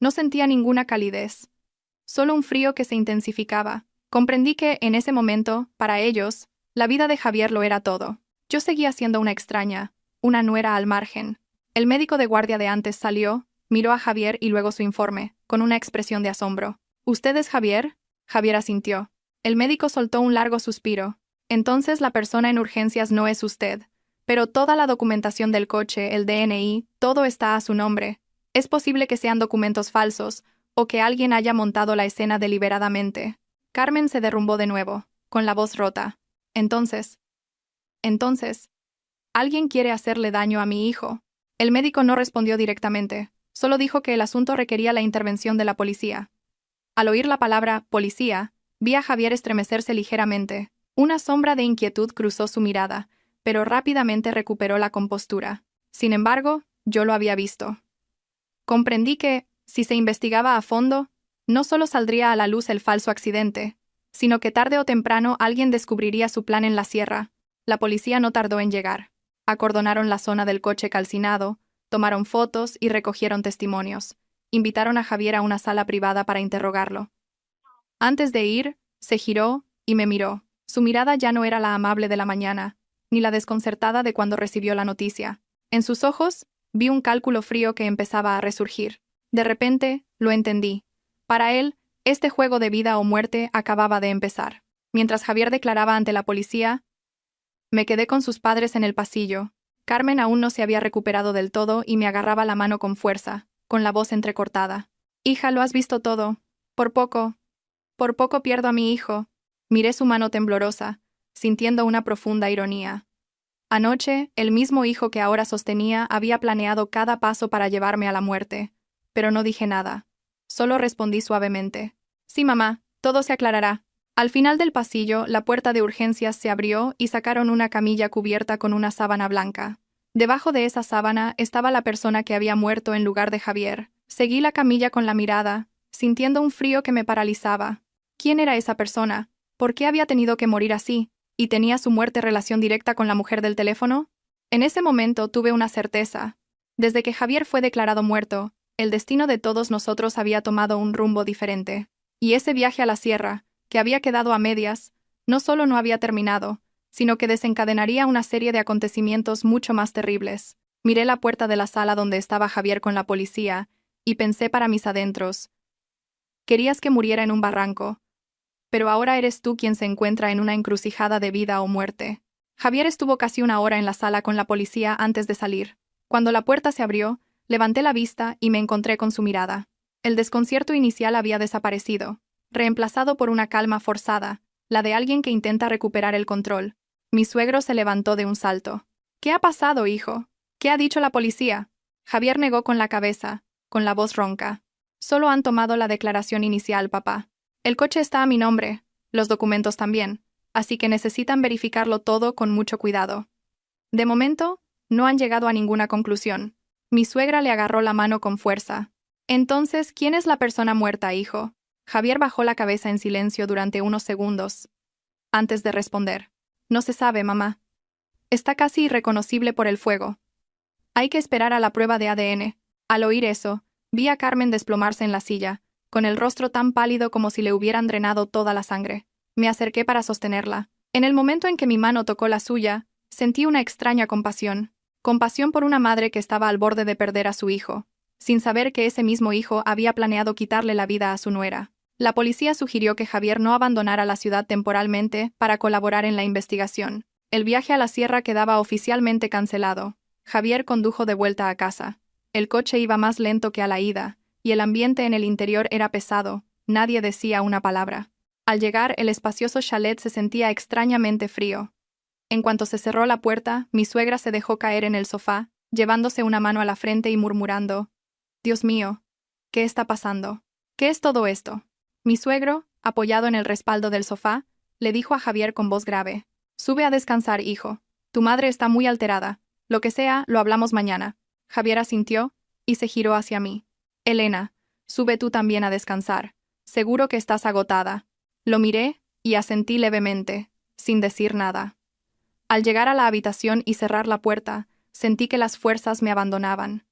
No sentía ninguna calidez, solo un frío que se intensificaba. Comprendí que, en ese momento, para ellos, la vida de Javier lo era todo. Yo seguía siendo una extraña, una nuera al margen. El médico de guardia de antes salió, miró a Javier y luego su informe, con una expresión de asombro. «¿Usted es Javier?». Javier asintió. El médico soltó un largo suspiro. «Entonces la persona en urgencias no es usted. Pero toda la documentación del coche, el DNI, todo está a su nombre. Es posible que sean documentos falsos, o que alguien haya montado la escena deliberadamente». Carmen se derrumbó de nuevo, con la voz rota. Entonces, ¿alguien quiere hacerle daño a mi hijo? El médico no respondió directamente, solo dijo que el asunto requería la intervención de la policía. Al oír la palabra «policía», vi a Javier estremecerse ligeramente. Una sombra de inquietud cruzó su mirada, pero rápidamente recuperó la compostura. Sin embargo, yo lo había visto. Comprendí que, si se investigaba a fondo, no solo saldría a la luz el falso accidente, sino que tarde o temprano alguien descubriría su plan en la sierra. La policía no tardó en llegar. Acordonaron la zona del coche calcinado, tomaron fotos y recogieron testimonios. invitaron a Javier a una sala privada para interrogarlo. Antes de ir, se giró y me miró. Su mirada ya no era la amable de la mañana, ni la desconcertada de cuando recibió la noticia. En sus ojos, vi un cálculo frío que empezaba a resurgir. De repente, lo entendí. Para él, este juego de vida o muerte acababa de empezar. Mientras Javier declaraba ante la policía, me quedé con sus padres en el pasillo. Carmen aún no se había recuperado del todo y me agarraba la mano con fuerza, con la voz entrecortada. Hija, lo has visto todo. Por poco pierdo a mi hijo. Miré su mano temblorosa, sintiendo una profunda ironía. Anoche, el mismo hijo que ahora sostenía había planeado cada paso para llevarme a la muerte, pero no dije nada. Solo respondí suavemente. Sí, mamá, todo se aclarará. Al final del pasillo, la puerta de urgencias se abrió y sacaron una camilla cubierta con una sábana blanca. Debajo de esa sábana estaba la persona que había muerto en lugar de Javier. Seguí la camilla con la mirada, sintiendo un frío que me paralizaba. ¿Quién era esa persona? ¿Por qué había tenido que morir así? ¿Y tenía su muerte relación directa con la mujer del teléfono? En ese momento tuve una certeza. Desde que Javier fue declarado muerto, el destino de todos nosotros había tomado un rumbo diferente. Y ese viaje a la sierra, que había quedado a medias, no solo no había terminado, sino que desencadenaría una serie de acontecimientos mucho más terribles. Miré la puerta de la sala donde estaba Javier con la policía, y pensé para mis adentros. Querías que muriera en un barranco, pero ahora eres tú quien se encuentra en una encrucijada de vida o muerte. Javier estuvo casi una hora en la sala con la policía antes de salir. Cuando la puerta se abrió, levanté la vista y me encontré con su mirada. El desconcierto inicial había desaparecido, reemplazado por una calma forzada, la de alguien que intenta recuperar el control. Mi suegro se levantó de un salto. ¿Qué ha pasado, hijo? ¿Qué ha dicho la policía? Javier negó con la cabeza, con la voz ronca. Solo han tomado la declaración inicial, papá. El coche está a mi nombre, los documentos también, así que necesitan verificarlo todo con mucho cuidado. De momento, no han llegado a ninguna conclusión. Mi suegra le agarró la mano con fuerza. Entonces, ¿quién es la persona muerta, hijo? Javier bajó la cabeza en silencio durante unos segundos, antes de responder. No se sabe, mamá. Está casi irreconocible por el fuego. Hay que esperar a la prueba de ADN. Al oír eso, vi a Carmen desplomarse en la silla, con el rostro tan pálido como si le hubieran drenado toda la sangre. Me acerqué para sostenerla. En el momento en que mi mano tocó la suya, sentí una extraña compasión. Compasión por una madre que estaba al borde de perder a su hijo, sin saber que ese mismo hijo había planeado quitarle la vida a su nuera. La policía sugirió que Javier no abandonara la ciudad temporalmente para colaborar en la investigación. El viaje a la sierra quedaba oficialmente cancelado. Javier condujo de vuelta a casa. El coche iba más lento que a la ida, y el ambiente en el interior era pesado. Nadie decía una palabra. Al llegar, el espacioso chalet se sentía extrañamente frío. En cuanto se cerró la puerta, mi suegra se dejó caer en el sofá, llevándose una mano a la frente y murmurando: «Dios mío, ¿qué está pasando? ¿Qué es todo esto?». Mi suegro, apoyado en el respaldo del sofá, le dijo a Javier con voz grave: «Sube a descansar, hijo. Tu madre está muy alterada. Lo que sea, lo hablamos mañana». Javier asintió y se giró hacia mí. «Elena, sube tú también a descansar. Seguro que estás agotada». Lo miré y asentí levemente, sin decir nada. Al llegar a la habitación y cerrar la puerta, sentí que las fuerzas me abandonaban.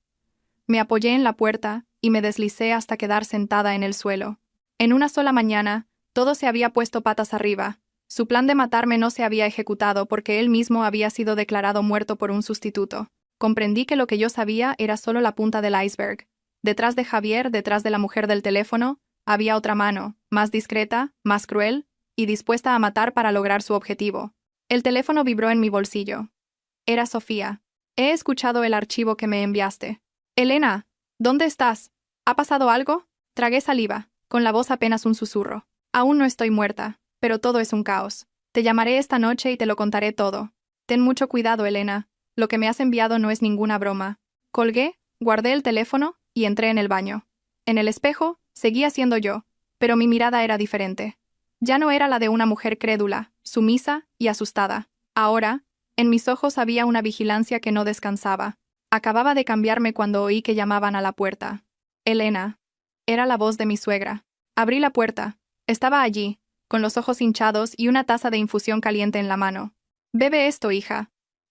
Me apoyé en la puerta y me deslicé hasta quedar sentada en el suelo. En una sola mañana, todo se había puesto patas arriba. Su plan de matarme no se había ejecutado porque él mismo había sido declarado muerto por un sustituto. Comprendí que lo que yo sabía era solo la punta del iceberg. Detrás de Javier, detrás de la mujer del teléfono, había otra mano, más discreta, más cruel, y dispuesta a matar para lograr su objetivo. El teléfono vibró en mi bolsillo. Era Sofía. «He escuchado el archivo que me enviaste». «Elena, ¿dónde estás? ¿Ha pasado algo?». Tragué saliva, con la voz apenas un susurro. «Aún no estoy muerta, pero todo es un caos. Te llamaré esta noche y te lo contaré todo. Ten mucho cuidado, Elena. Lo que me has enviado no es ninguna broma». Colgué, guardé el teléfono y entré en el baño. En el espejo, seguía siendo yo, pero mi mirada era diferente. Ya no era la de una mujer crédula, sumisa y asustada. Ahora, en mis ojos había una vigilancia que no descansaba. Acababa de cambiarme cuando oí que llamaban a la puerta. «Elena». Era la voz de mi suegra. Abrí la puerta. Estaba allí, con los ojos hinchados y una taza de infusión caliente en la mano. «Bebe esto, hija.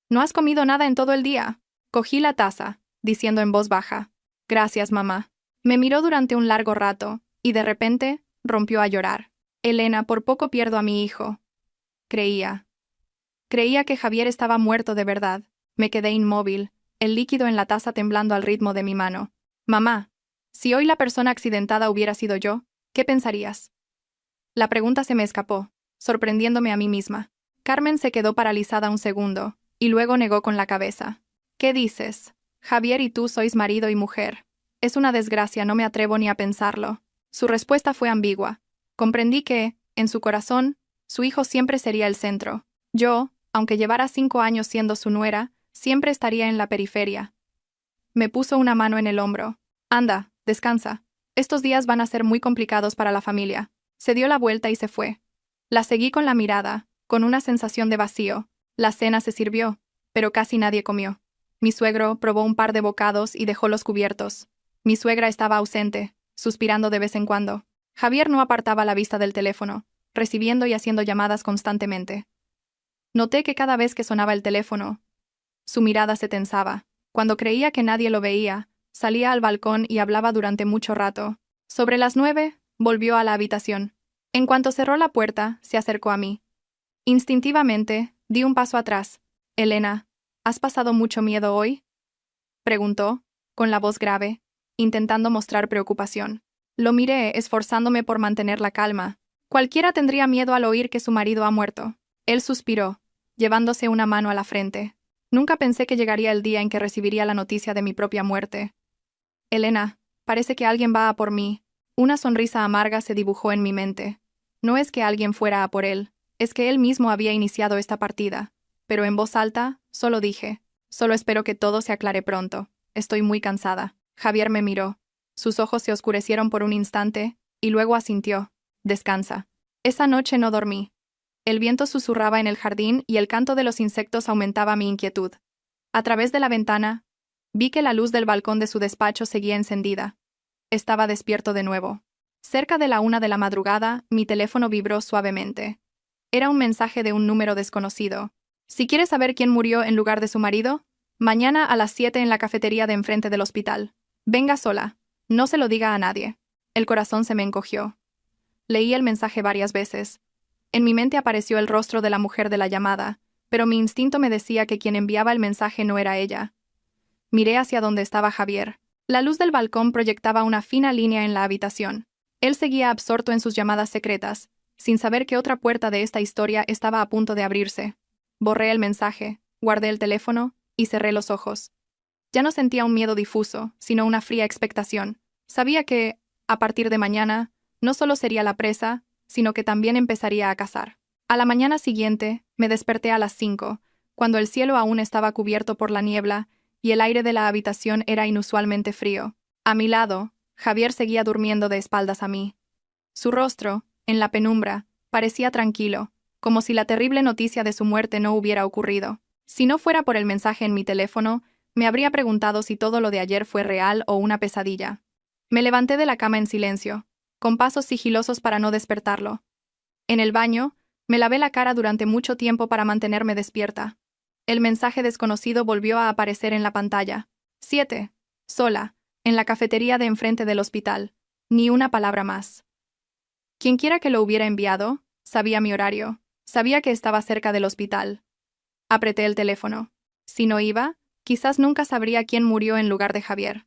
¿No has comido nada en todo el día?». Cogí la taza, diciendo en voz baja: «Gracias, mamá». Me miró durante un largo rato, y de repente, rompió a llorar. Elena, por poco pierdo a mi hijo. Creía que Javier estaba muerto de verdad. Me quedé inmóvil, el líquido en la taza temblando al ritmo de mi mano. Mamá, si hoy la persona accidentada hubiera sido yo, ¿qué pensarías? La pregunta se me escapó, sorprendiéndome a mí misma. Carmen se quedó paralizada un segundo, y luego negó con la cabeza. ¿Qué dices? Javier y tú sois marido y mujer. Es una desgracia, no me atrevo ni a pensarlo. Su respuesta fue ambigua. Comprendí que, en su corazón, su hijo siempre sería el centro. Yo, aunque llevara 5 años siendo su nuera, siempre estaría en la periferia. Me puso una mano en el hombro. Anda, descansa. Estos días van a ser muy complicados para la familia. Se dio la vuelta y se fue. La seguí con la mirada, con una sensación de vacío. La cena se sirvió, pero casi nadie comió. Mi suegro probó un par de bocados y dejó los cubiertos. Mi suegra estaba ausente, suspirando de vez en cuando. Javier no apartaba la vista del teléfono, recibiendo y haciendo llamadas constantemente. Noté que cada vez que sonaba el teléfono, su mirada se tensaba. Cuando creía que nadie lo veía, salía al balcón y hablaba durante mucho rato. Sobre las 9, volvió a la habitación. En cuanto cerró la puerta, se acercó a mí. Instintivamente, di un paso atrás. Elena, ¿has pasado mucho miedo hoy? Preguntó, con la voz grave, intentando mostrar preocupación. Lo miré, esforzándome por mantener la calma. Cualquiera tendría miedo al oír que su marido ha muerto. Él suspiró, llevándose una mano a la frente. Nunca pensé que llegaría el día en que recibiría la noticia de mi propia muerte. Elena, parece que alguien va a por mí. Una sonrisa amarga se dibujó en mi mente. No es que alguien fuera a por él, es que él mismo había iniciado esta partida. Pero en voz alta, solo dije, solo espero que todo se aclare pronto. Estoy muy cansada. Javier me miró. Sus ojos se oscurecieron por un instante, y luego asintió. Descansa. Esa noche no dormí. El viento susurraba en el jardín y el canto de los insectos aumentaba mi inquietud. A través de la ventana, vi que la luz del balcón de su despacho seguía encendida. Estaba despierto de nuevo. Cerca de la 1 de la madrugada, mi teléfono vibró suavemente. Era un mensaje de un número desconocido. Si quieres saber quién murió en lugar de su marido, mañana a las 7 en la cafetería de enfrente del hospital. Venga sola. No se lo diga a nadie. El corazón se me encogió. Leí el mensaje varias veces. En mi mente apareció el rostro de la mujer de la llamada, pero mi instinto me decía que quien enviaba el mensaje no era ella. Miré hacia donde estaba Javier. La luz del balcón proyectaba una fina línea en la habitación. Él seguía absorto en sus llamadas secretas, sin saber que otra puerta de esta historia estaba a punto de abrirse. Borré el mensaje, guardé el teléfono y cerré los ojos. Ya no sentía un miedo difuso, sino una fría expectación. Sabía que, a partir de mañana, no solo sería la presa, sino que también empezaría a cazar. A la mañana siguiente, me desperté a las 5, cuando el cielo aún estaba cubierto por la niebla y el aire de la habitación era inusualmente frío. A mi lado, Javier seguía durmiendo de espaldas a mí. Su rostro, en la penumbra, parecía tranquilo, como si la terrible noticia de su muerte no hubiera ocurrido. Si no fuera por el mensaje en mi teléfono, me habría preguntado si todo lo de ayer fue real o una pesadilla. Me levanté de la cama en silencio, con pasos sigilosos para no despertarlo. En el baño, me lavé la cara durante mucho tiempo para mantenerme despierta. El mensaje desconocido volvió a aparecer en la pantalla. 7. Sola, en la cafetería de enfrente del hospital. Ni una palabra más. Quienquiera que lo hubiera enviado, sabía mi horario. Sabía que estaba cerca del hospital. Apreté el teléfono. Si no iba, quizás nunca sabría quién murió en lugar de Javier.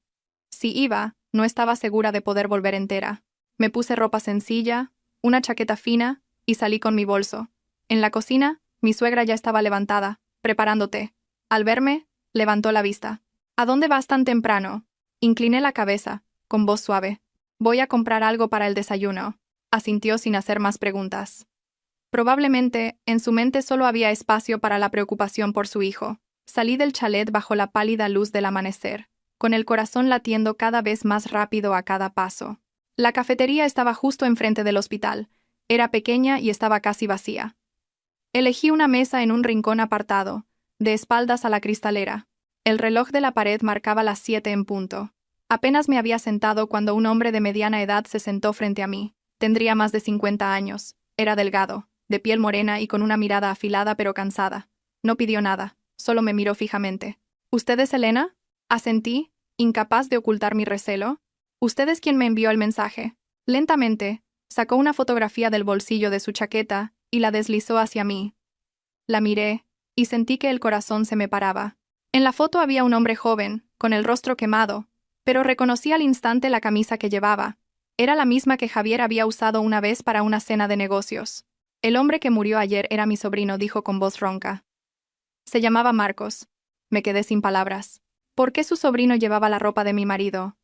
Si iba, no estaba segura de poder volver entera. Me puse ropa sencilla, una chaqueta fina, y salí con mi bolso. En la cocina, mi suegra ya estaba levantada, preparando té. Al verme, levantó la vista. ¿A dónde vas tan temprano? Incliné la cabeza, con voz suave. Voy a comprar algo para el desayuno. Asintió sin hacer más preguntas. Probablemente, en su mente solo había espacio para la preocupación por su hijo. Salí del chalet bajo la pálida luz del amanecer, con el corazón latiendo cada vez más rápido a cada paso. La cafetería estaba justo enfrente del hospital. Era pequeña y estaba casi vacía. Elegí una mesa en un rincón apartado, de espaldas a la cristalera. El reloj de la pared marcaba las 7 en punto. Apenas me había sentado cuando un hombre de mediana edad se sentó frente a mí. Tendría más de 50 años. Era delgado, de piel morena y con una mirada afilada pero cansada. No pidió nada, solo me miró fijamente. ¿Usted es Elena? Asentí, incapaz de ocultar mi recelo. Usted es quien me envió el mensaje. Lentamente, sacó una fotografía del bolsillo de su chaqueta y la deslizó hacia mí. La miré, y sentí que el corazón se me paraba. En la foto había un hombre joven, con el rostro quemado, pero reconocí al instante la camisa que llevaba. Era la misma que Javier había usado una vez para una cena de negocios. El hombre que murió ayer era mi sobrino, dijo con voz ronca. Se llamaba Marcos. Me quedé sin palabras. ¿Por qué su sobrino llevaba la ropa de mi marido?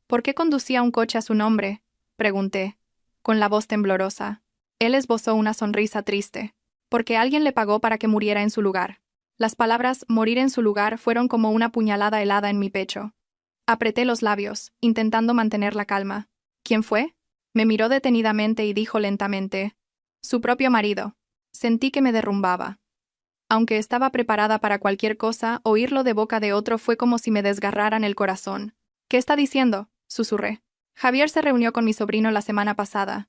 ¿Por qué conducía un coche a su nombre? Pregunté, con la voz temblorosa. Él esbozó una sonrisa triste. Porque alguien le pagó para que muriera en su lugar. Las palabras «morir en su lugar» fueron como una puñalada helada en mi pecho. Apreté los labios, intentando mantener la calma. ¿Quién fue? Me miró detenidamente y dijo lentamente: su propio marido. Sentí que me derrumbaba. Aunque estaba preparada para cualquier cosa, oírlo de boca de otro fue como si me desgarraran el corazón. ¿Qué está diciendo?, susurré. Javier se reunió con mi sobrino la semana pasada.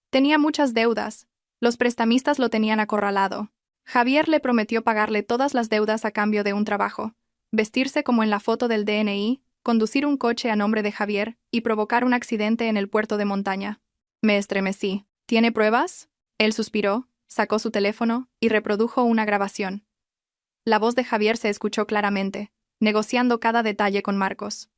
Tenía muchas deudas. Los prestamistas lo tenían acorralado. Javier le prometió pagarle todas las deudas a cambio de un trabajo, vestirse como en la foto del DNI, conducir un coche a nombre de Javier y provocar un accidente en el puerto de montaña. Me estremecí. ¿Tiene pruebas? Él suspiró, sacó su teléfono y reprodujo una grabación. La voz de Javier se escuchó claramente, negociando cada detalle con Marcos.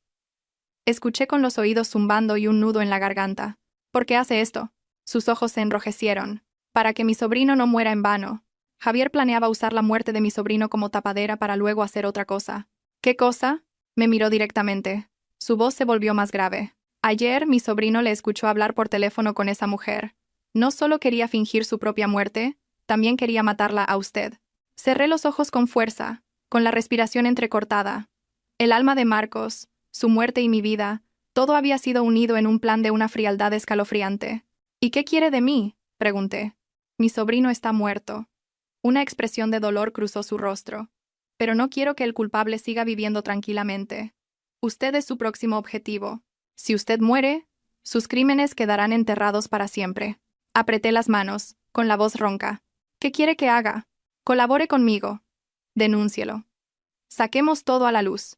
Escuché con los oídos zumbando y un nudo en la garganta. ¿Por qué hace esto? Sus ojos se enrojecieron. Para que mi sobrino no muera en vano. Javier planeaba usar la muerte de mi sobrino como tapadera para luego hacer otra cosa. ¿Qué cosa? Me miró directamente. Su voz se volvió más grave. Ayer mi sobrino le escuchó hablar por teléfono con esa mujer. No solo quería fingir su propia muerte, también quería matarla a usted. Cerré los ojos con fuerza, con la respiración entrecortada. El alma de Marcos, su muerte y mi vida, todo había sido unido en un plan de una frialdad escalofriante. ¿Y qué quiere de mí?, pregunté. Mi sobrino está muerto. Una expresión de dolor cruzó su rostro. Pero no quiero que el culpable siga viviendo tranquilamente. Usted es su próximo objetivo. Si usted muere, sus crímenes quedarán enterrados para siempre. Apreté las manos, con la voz ronca. ¿Qué quiere que haga? Colabore conmigo. Denúncielo. Saquemos todo a la luz.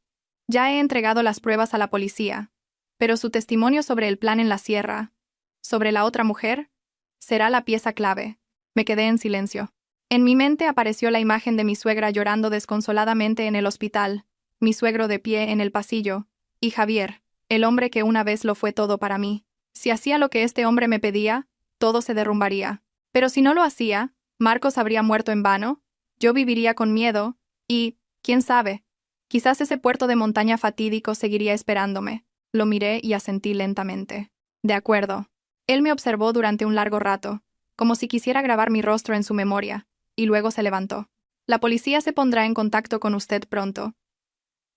Ya he entregado las pruebas a la policía. Pero su testimonio sobre el plan en la sierra, sobre la otra mujer, será la pieza clave. Me quedé en silencio. En mi mente apareció la imagen de mi suegra llorando desconsoladamente en el hospital, mi suegro de pie en el pasillo, y Javier, el hombre que una vez lo fue todo para mí. Si hacía lo que este hombre me pedía, todo se derrumbaría. Pero si no lo hacía, Marcos habría muerto en vano, yo viviría con miedo, y, quién sabe, quizás ese puerto de montaña fatídico seguiría esperándome. Lo miré y asentí lentamente. De acuerdo. Él me observó durante un largo rato, como si quisiera grabar mi rostro en su memoria, y luego se levantó. La policía se pondrá en contacto con usted pronto.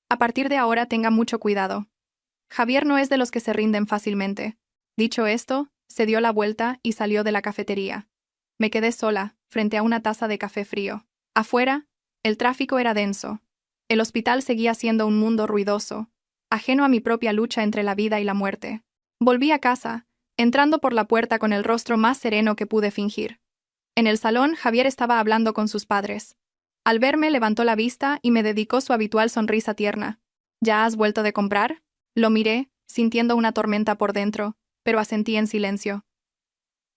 A partir de ahora tenga mucho cuidado. Javier no es de los que se rinden fácilmente. Dicho esto, se dio la vuelta y salió de la cafetería. Me quedé sola, frente a una taza de café frío. Afuera, el tráfico era denso. El hospital seguía siendo un mundo ruidoso, ajeno a mi propia lucha entre la vida y la muerte. Volví a casa, entrando por la puerta con el rostro más sereno que pude fingir. En el salón, Javier estaba hablando con sus padres. Al verme, levantó la vista y me dedicó su habitual sonrisa tierna. ¿Ya has vuelto de comprar? Lo miré, sintiendo una tormenta por dentro, pero asentí en silencio.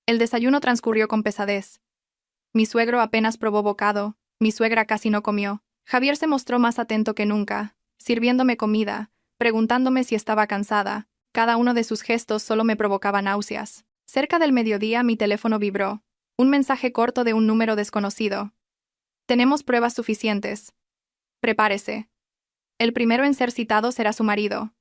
El desayuno transcurrió con pesadez. Mi suegro apenas probó bocado, mi suegra casi no comió. Javier se mostró más atento que nunca, sirviéndome comida, preguntándome si estaba cansada. Cada uno de sus gestos solo me provocaba náuseas. Cerca del mediodía mi teléfono vibró. Un mensaje corto de un número desconocido. Tenemos pruebas suficientes. Prepárese. El primero en ser citado será su marido.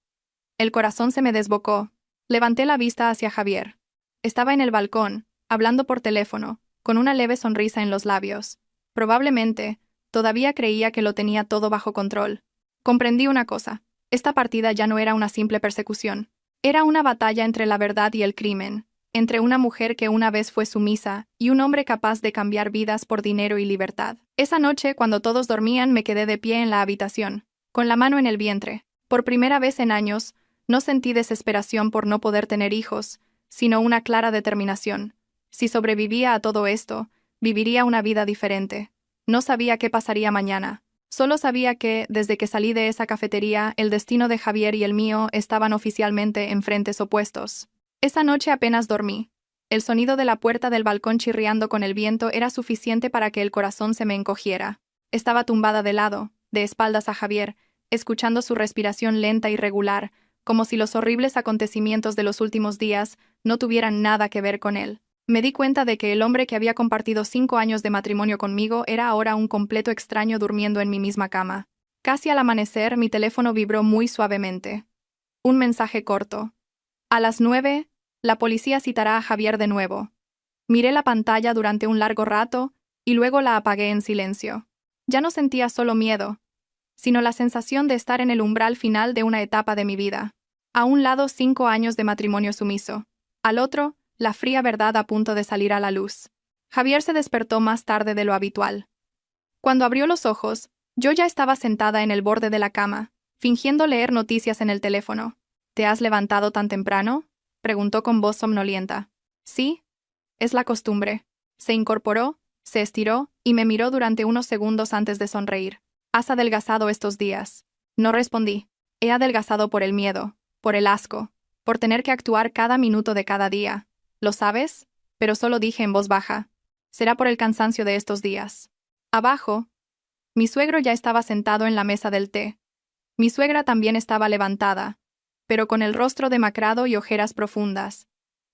El corazón se me desbocó. Levanté la vista hacia Javier. Estaba en el balcón, hablando por teléfono, con una leve sonrisa en los labios. Probablemente, todavía creía que lo tenía todo bajo control. Comprendí una cosa. Esta partida ya no era una simple persecución. Era una batalla entre la verdad y el crimen, entre una mujer que una vez fue sumisa y un hombre capaz de cambiar vidas por dinero y libertad. Esa noche, cuando todos dormían, me quedé de pie en la habitación, con la mano en el vientre. Por primera vez en años, no sentí desesperación por no poder tener hijos, sino una clara determinación. Si sobrevivía a todo esto, viviría una vida diferente. No sabía qué pasaría mañana. Solo sabía que, desde que salí de esa cafetería, el destino de Javier y el mío estaban oficialmente en frentes opuestos. Esa noche apenas dormí. El sonido de la puerta del balcón chirriando con el viento era suficiente para que el corazón se me encogiera. Estaba tumbada de lado, de espaldas a Javier, escuchando su respiración lenta y regular, como si los horribles acontecimientos de los últimos días no tuvieran nada que ver con él. Me di cuenta de que el hombre que había compartido 5 años de matrimonio conmigo era ahora un completo extraño durmiendo en mi misma cama. Casi al amanecer, mi teléfono vibró muy suavemente. Un mensaje corto. A las 9, la policía citará a Javier de nuevo. Miré la pantalla durante un largo rato y luego la apagué en silencio. Ya no sentía solo miedo, sino la sensación de estar en el umbral final de una etapa de mi vida. A un lado 5 años de matrimonio sumiso. Al otro, la fría verdad a punto de salir a la luz. Javier se despertó más tarde de lo habitual. Cuando abrió los ojos, yo ya estaba sentada en el borde de la cama, fingiendo leer noticias en el teléfono. ¿Te has levantado tan temprano?, preguntó con voz somnolienta. Sí, es la costumbre. Se incorporó, se estiró y me miró durante unos segundos antes de sonreír. ¿Has adelgazado estos días? No respondí. He adelgazado por el miedo, por el asco, por tener que actuar cada minuto de cada día. ¿Lo sabes? Pero solo dije en voz baja. Será por el cansancio de estos días. Abajo, mi suegro ya estaba sentado en la mesa del té. Mi suegra también estaba levantada, pero con el rostro demacrado y ojeras profundas.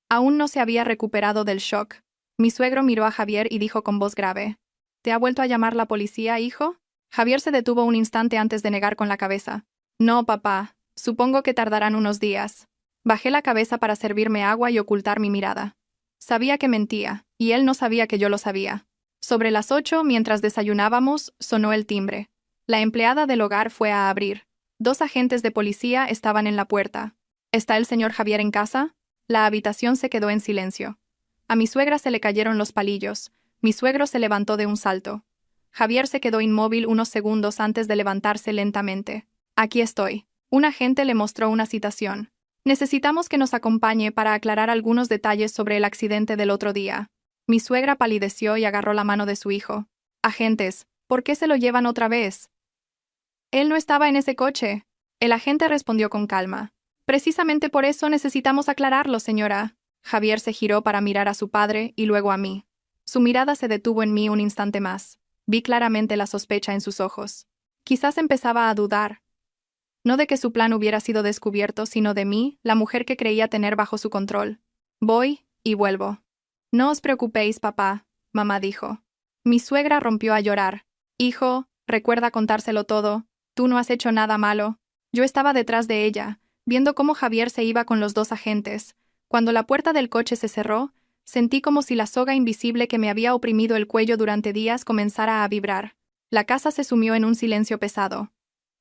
Aún no se había recuperado del shock. Mi suegro miró a Javier y dijo con voz grave. ¿Te ha vuelto a llamar la policía, hijo? Javier se detuvo un instante antes de negar con la cabeza. No, papá, supongo que tardarán unos días. Bajé la cabeza para servirme agua y ocultar mi mirada. Sabía que mentía, y él no sabía que yo lo sabía. Sobre las 8, mientras desayunábamos, sonó el timbre. La empleada del hogar fue a abrir. 2 agentes de policía estaban en la puerta. ¿Está el señor Javier en casa? La habitación se quedó en silencio. A mi suegra se le cayeron los palillos. Mi suegro se levantó de un salto. Javier se quedó inmóvil unos segundos antes de levantarse lentamente. Aquí estoy. Un agente le mostró una citación. Necesitamos que nos acompañe para aclarar algunos detalles sobre el accidente del otro día. Mi suegra palideció y agarró la mano de su hijo. Agentes, ¿por qué se lo llevan otra vez? Él no estaba en ese coche. El agente respondió con calma. Precisamente por eso necesitamos aclararlo, señora. Javier se giró para mirar a su padre y luego a mí. Su mirada se detuvo en mí un instante más. Vi claramente la sospecha en sus ojos. Quizás empezaba a dudar. No de que su plan hubiera sido descubierto, sino de mí, la mujer que creía tener bajo su control. Voy y vuelvo. No os preocupéis, papá, mamá dijo. Mi suegra rompió a llorar. Hijo, recuerda contárselo todo. Tú no has hecho nada malo. Yo estaba detrás de ella, viendo cómo Javier se iba con los 2 agentes. Cuando la puerta del coche se cerró, sentí como si la soga invisible que me había oprimido el cuello durante días comenzara a vibrar. La casa se sumió en un silencio pesado.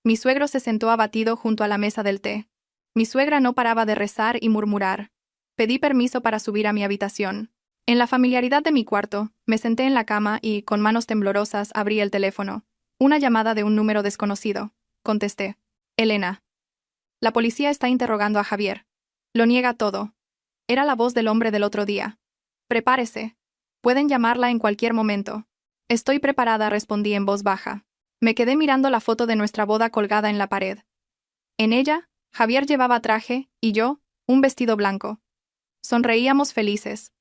Mi suegro se sentó abatido junto a la mesa del té. Mi suegra no paraba de rezar y murmurar. Pedí permiso para subir a mi habitación. En la familiaridad de mi cuarto, me senté en la cama y, con manos temblorosas, abrí el teléfono. Una llamada de un número desconocido. Contesté. Elena. La policía está interrogando a Javier. Lo niega todo. Era la voz del hombre del otro día. Prepárese. Pueden llamarla en cualquier momento. Estoy preparada, respondí en voz baja. Me quedé mirando la foto de nuestra boda colgada en la pared. En ella, Javier llevaba traje, y yo, un vestido blanco. Sonreíamos felices.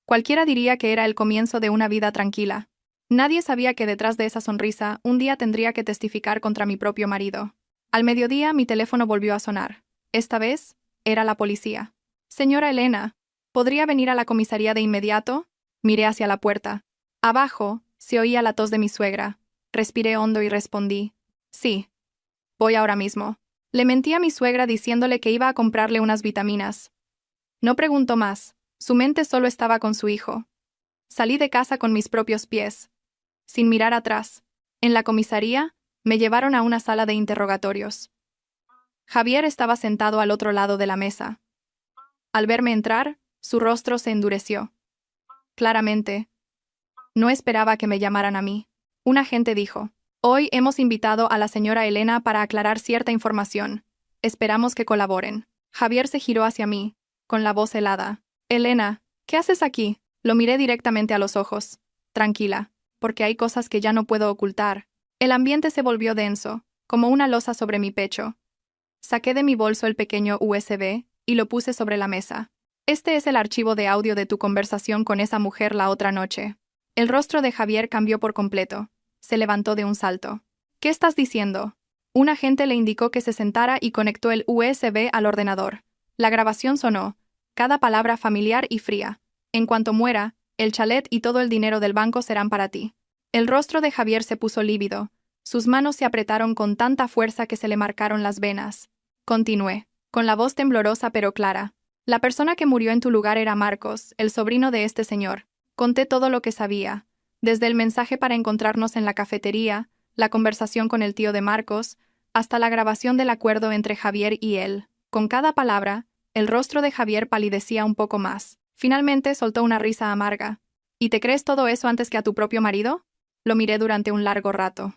Cualquiera diría que era el comienzo de una vida tranquila. Nadie sabía que detrás de esa sonrisa, un día tendría que testificar contra mi propio marido. Al mediodía, mi teléfono volvió a sonar. Esta vez, era la policía. Señora Elena, ¿podría venir a la comisaría de inmediato? Miré hacia la puerta. Abajo, se oía la tos de mi suegra. Respiré hondo y respondí. Sí. Voy ahora mismo. Le mentí a mi suegra diciéndole que iba a comprarle unas vitaminas. No preguntó más. Su mente solo estaba con su hijo. Salí de casa con mis propios pies. Sin mirar atrás. En la comisaría, me llevaron a una sala de interrogatorios. Javier estaba sentado al otro lado de la mesa. Al verme entrar, su rostro se endureció. Claramente, no esperaba que me llamaran a mí. Un agente dijo, hoy hemos invitado a la señora Elena para aclarar cierta información. Esperamos que colaboren. Javier se giró hacia mí, con la voz helada. Elena, ¿qué haces aquí? Lo miré directamente a los ojos. Tranquila, porque hay cosas que ya no puedo ocultar. El ambiente se volvió denso, como una losa sobre mi pecho. Saqué de mi bolso el pequeño USB y lo puse sobre la mesa. Este es el archivo de audio de tu conversación con esa mujer la otra noche. El rostro de Javier cambió por completo. Se levantó de un salto. ¿Qué estás diciendo? Un agente le indicó que se sentara y conectó el USB al ordenador. La grabación sonó, cada palabra familiar y fría. En cuanto muera, el chalet y todo el dinero del banco serán para ti. El rostro de Javier se puso lívido. Sus manos se apretaron con tanta fuerza que se le marcaron las venas. Continué, con la voz temblorosa pero clara. La persona que murió en tu lugar era Marcos, el sobrino de este señor. Conté todo lo que sabía, desde el mensaje para encontrarnos en la cafetería, la conversación con el tío de Marcos, hasta la grabación del acuerdo entre Javier y él. Con cada palabra, el rostro de Javier palidecía un poco más. Finalmente soltó una risa amarga. ¿Y te crees todo eso antes que a tu propio marido? Lo miré durante un largo rato.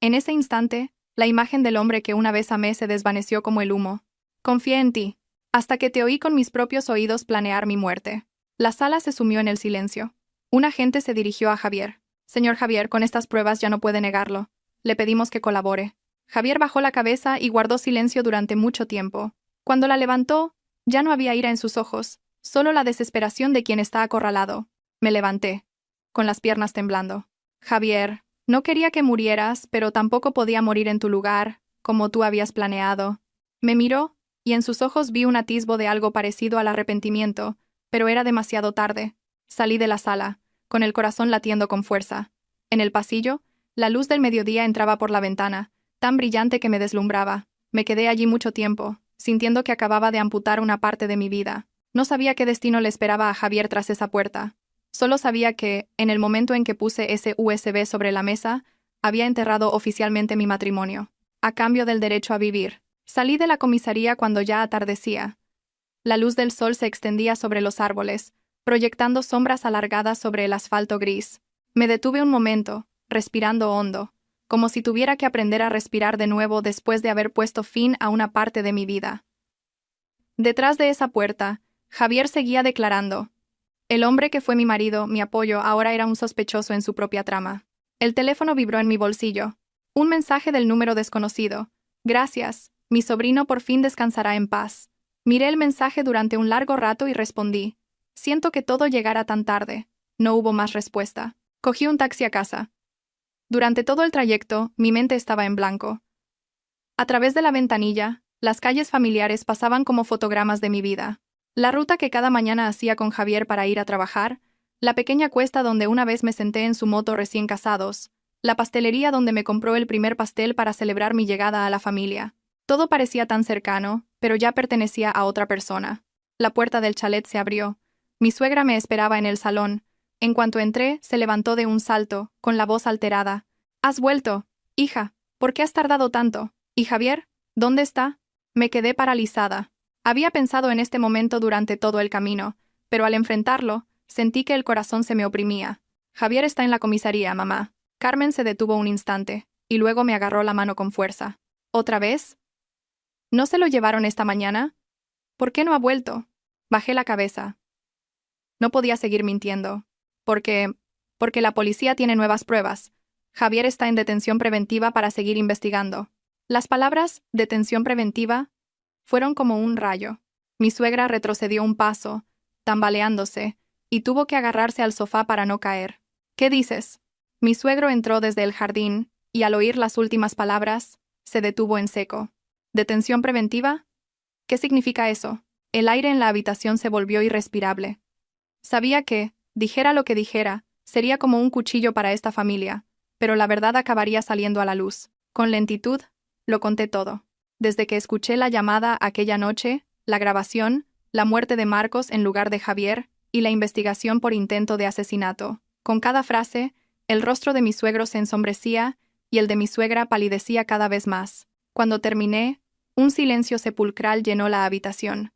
En ese instante, la imagen del hombre que una vez amé se desvaneció como el humo. Confié en ti, hasta que te oí con mis propios oídos planear mi muerte. La sala se sumió en el silencio. Un agente se dirigió a Javier. Señor Javier, con estas pruebas ya no puede negarlo. Le pedimos que colabore. Javier bajó la cabeza y guardó silencio durante mucho tiempo. Cuando la levantó, ya no había ira en sus ojos, solo la desesperación de quien está acorralado. Me levanté, con las piernas temblando. Javier, no quería que murieras, pero tampoco podía morir en tu lugar, como tú habías planeado. Me miró, y en sus ojos vi un atisbo de algo parecido al arrepentimiento, pero era demasiado tarde. Salí de la sala, con el corazón latiendo con fuerza. En el pasillo, la luz del mediodía entraba por la ventana, tan brillante que me deslumbraba. Me quedé allí mucho tiempo, sintiendo que acababa de amputar una parte de mi vida. No sabía qué destino le esperaba a Javier tras esa puerta. Solo sabía que, en el momento en que puse ese USB sobre la mesa, había enterrado oficialmente mi matrimonio, a cambio del derecho a vivir. Salí de la comisaría cuando ya atardecía. La luz del sol se extendía sobre los árboles, proyectando sombras alargadas sobre el asfalto gris. Me detuve un momento, respirando hondo, como si tuviera que aprender a respirar de nuevo después de haber puesto fin a una parte de mi vida. Detrás de esa puerta, Javier seguía declarando. El hombre que fue mi marido, mi apoyo, ahora era un sospechoso en su propia trama. El teléfono vibró en mi bolsillo. Un mensaje del número desconocido. Gracias, mi sobrino por fin descansará en paz. Miré el mensaje durante un largo rato y respondí. Siento que todo llegara tan tarde. No hubo más respuesta. Cogí un taxi a casa. Durante todo el trayecto, mi mente estaba en blanco. A través de la ventanilla, las calles familiares pasaban como fotogramas de mi vida. La ruta que cada mañana hacía con Javier para ir a trabajar, la pequeña cuesta donde una vez me senté en su moto recién casados, la pastelería donde me compró el primer pastel para celebrar mi llegada a la familia. Todo parecía tan cercano, pero ya pertenecía a otra persona. La puerta del chalet se abrió. Mi suegra me esperaba en el salón. En cuanto entré, se levantó de un salto, con la voz alterada. «¿Has vuelto? Hija, ¿por qué has tardado tanto? ¿Y Javier? ¿Dónde está?» Me quedé paralizada. Había pensado en este momento durante todo el camino, pero al enfrentarlo, sentí que el corazón se me oprimía. Javier está en la comisaría, mamá. Carmen se detuvo un instante, y luego me agarró la mano con fuerza. ¿Otra vez? ¿No se lo llevaron esta mañana? ¿Por qué no ha vuelto? Bajé la cabeza. No podía seguir mintiendo. Porque la policía tiene nuevas pruebas. Javier está en detención preventiva para seguir investigando. Las palabras «detención preventiva» fueron como un rayo. Mi suegra retrocedió un paso, tambaleándose, y tuvo que agarrarse al sofá para no caer. ¿Qué dices? Mi suegro entró desde el jardín, y al oír las últimas palabras, se detuvo en seco. ¿Detención preventiva? ¿Qué significa eso? El aire en la habitación se volvió irrespirable. Sabía que, dijera lo que dijera, sería como un cuchillo para esta familia, pero la verdad acabaría saliendo a la luz. Con lentitud, lo conté todo. Desde que escuché la llamada aquella noche, la grabación, la muerte de Marcos en lugar de Javier y la investigación por intento de asesinato. Con cada frase, el rostro de mi suegro se ensombrecía y el de mi suegra palidecía cada vez más. Cuando terminé, un silencio sepulcral llenó la habitación.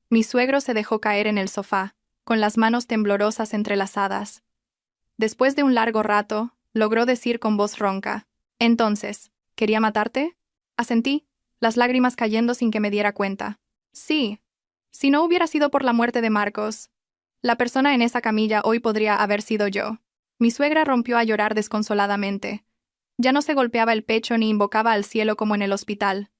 Mi suegro se dejó caer en el sofá, con las manos temblorosas entrelazadas. Después de un largo rato, logró decir con voz ronca: «Entonces, ¿quería matarte?» Asentí, las lágrimas cayendo sin que me diera cuenta. Sí. Si no hubiera sido por la muerte de Marcos, la persona en esa camilla hoy podría haber sido yo. Mi suegra rompió a llorar desconsoladamente. Ya no se golpeaba el pecho ni invocaba al cielo como en el hospital.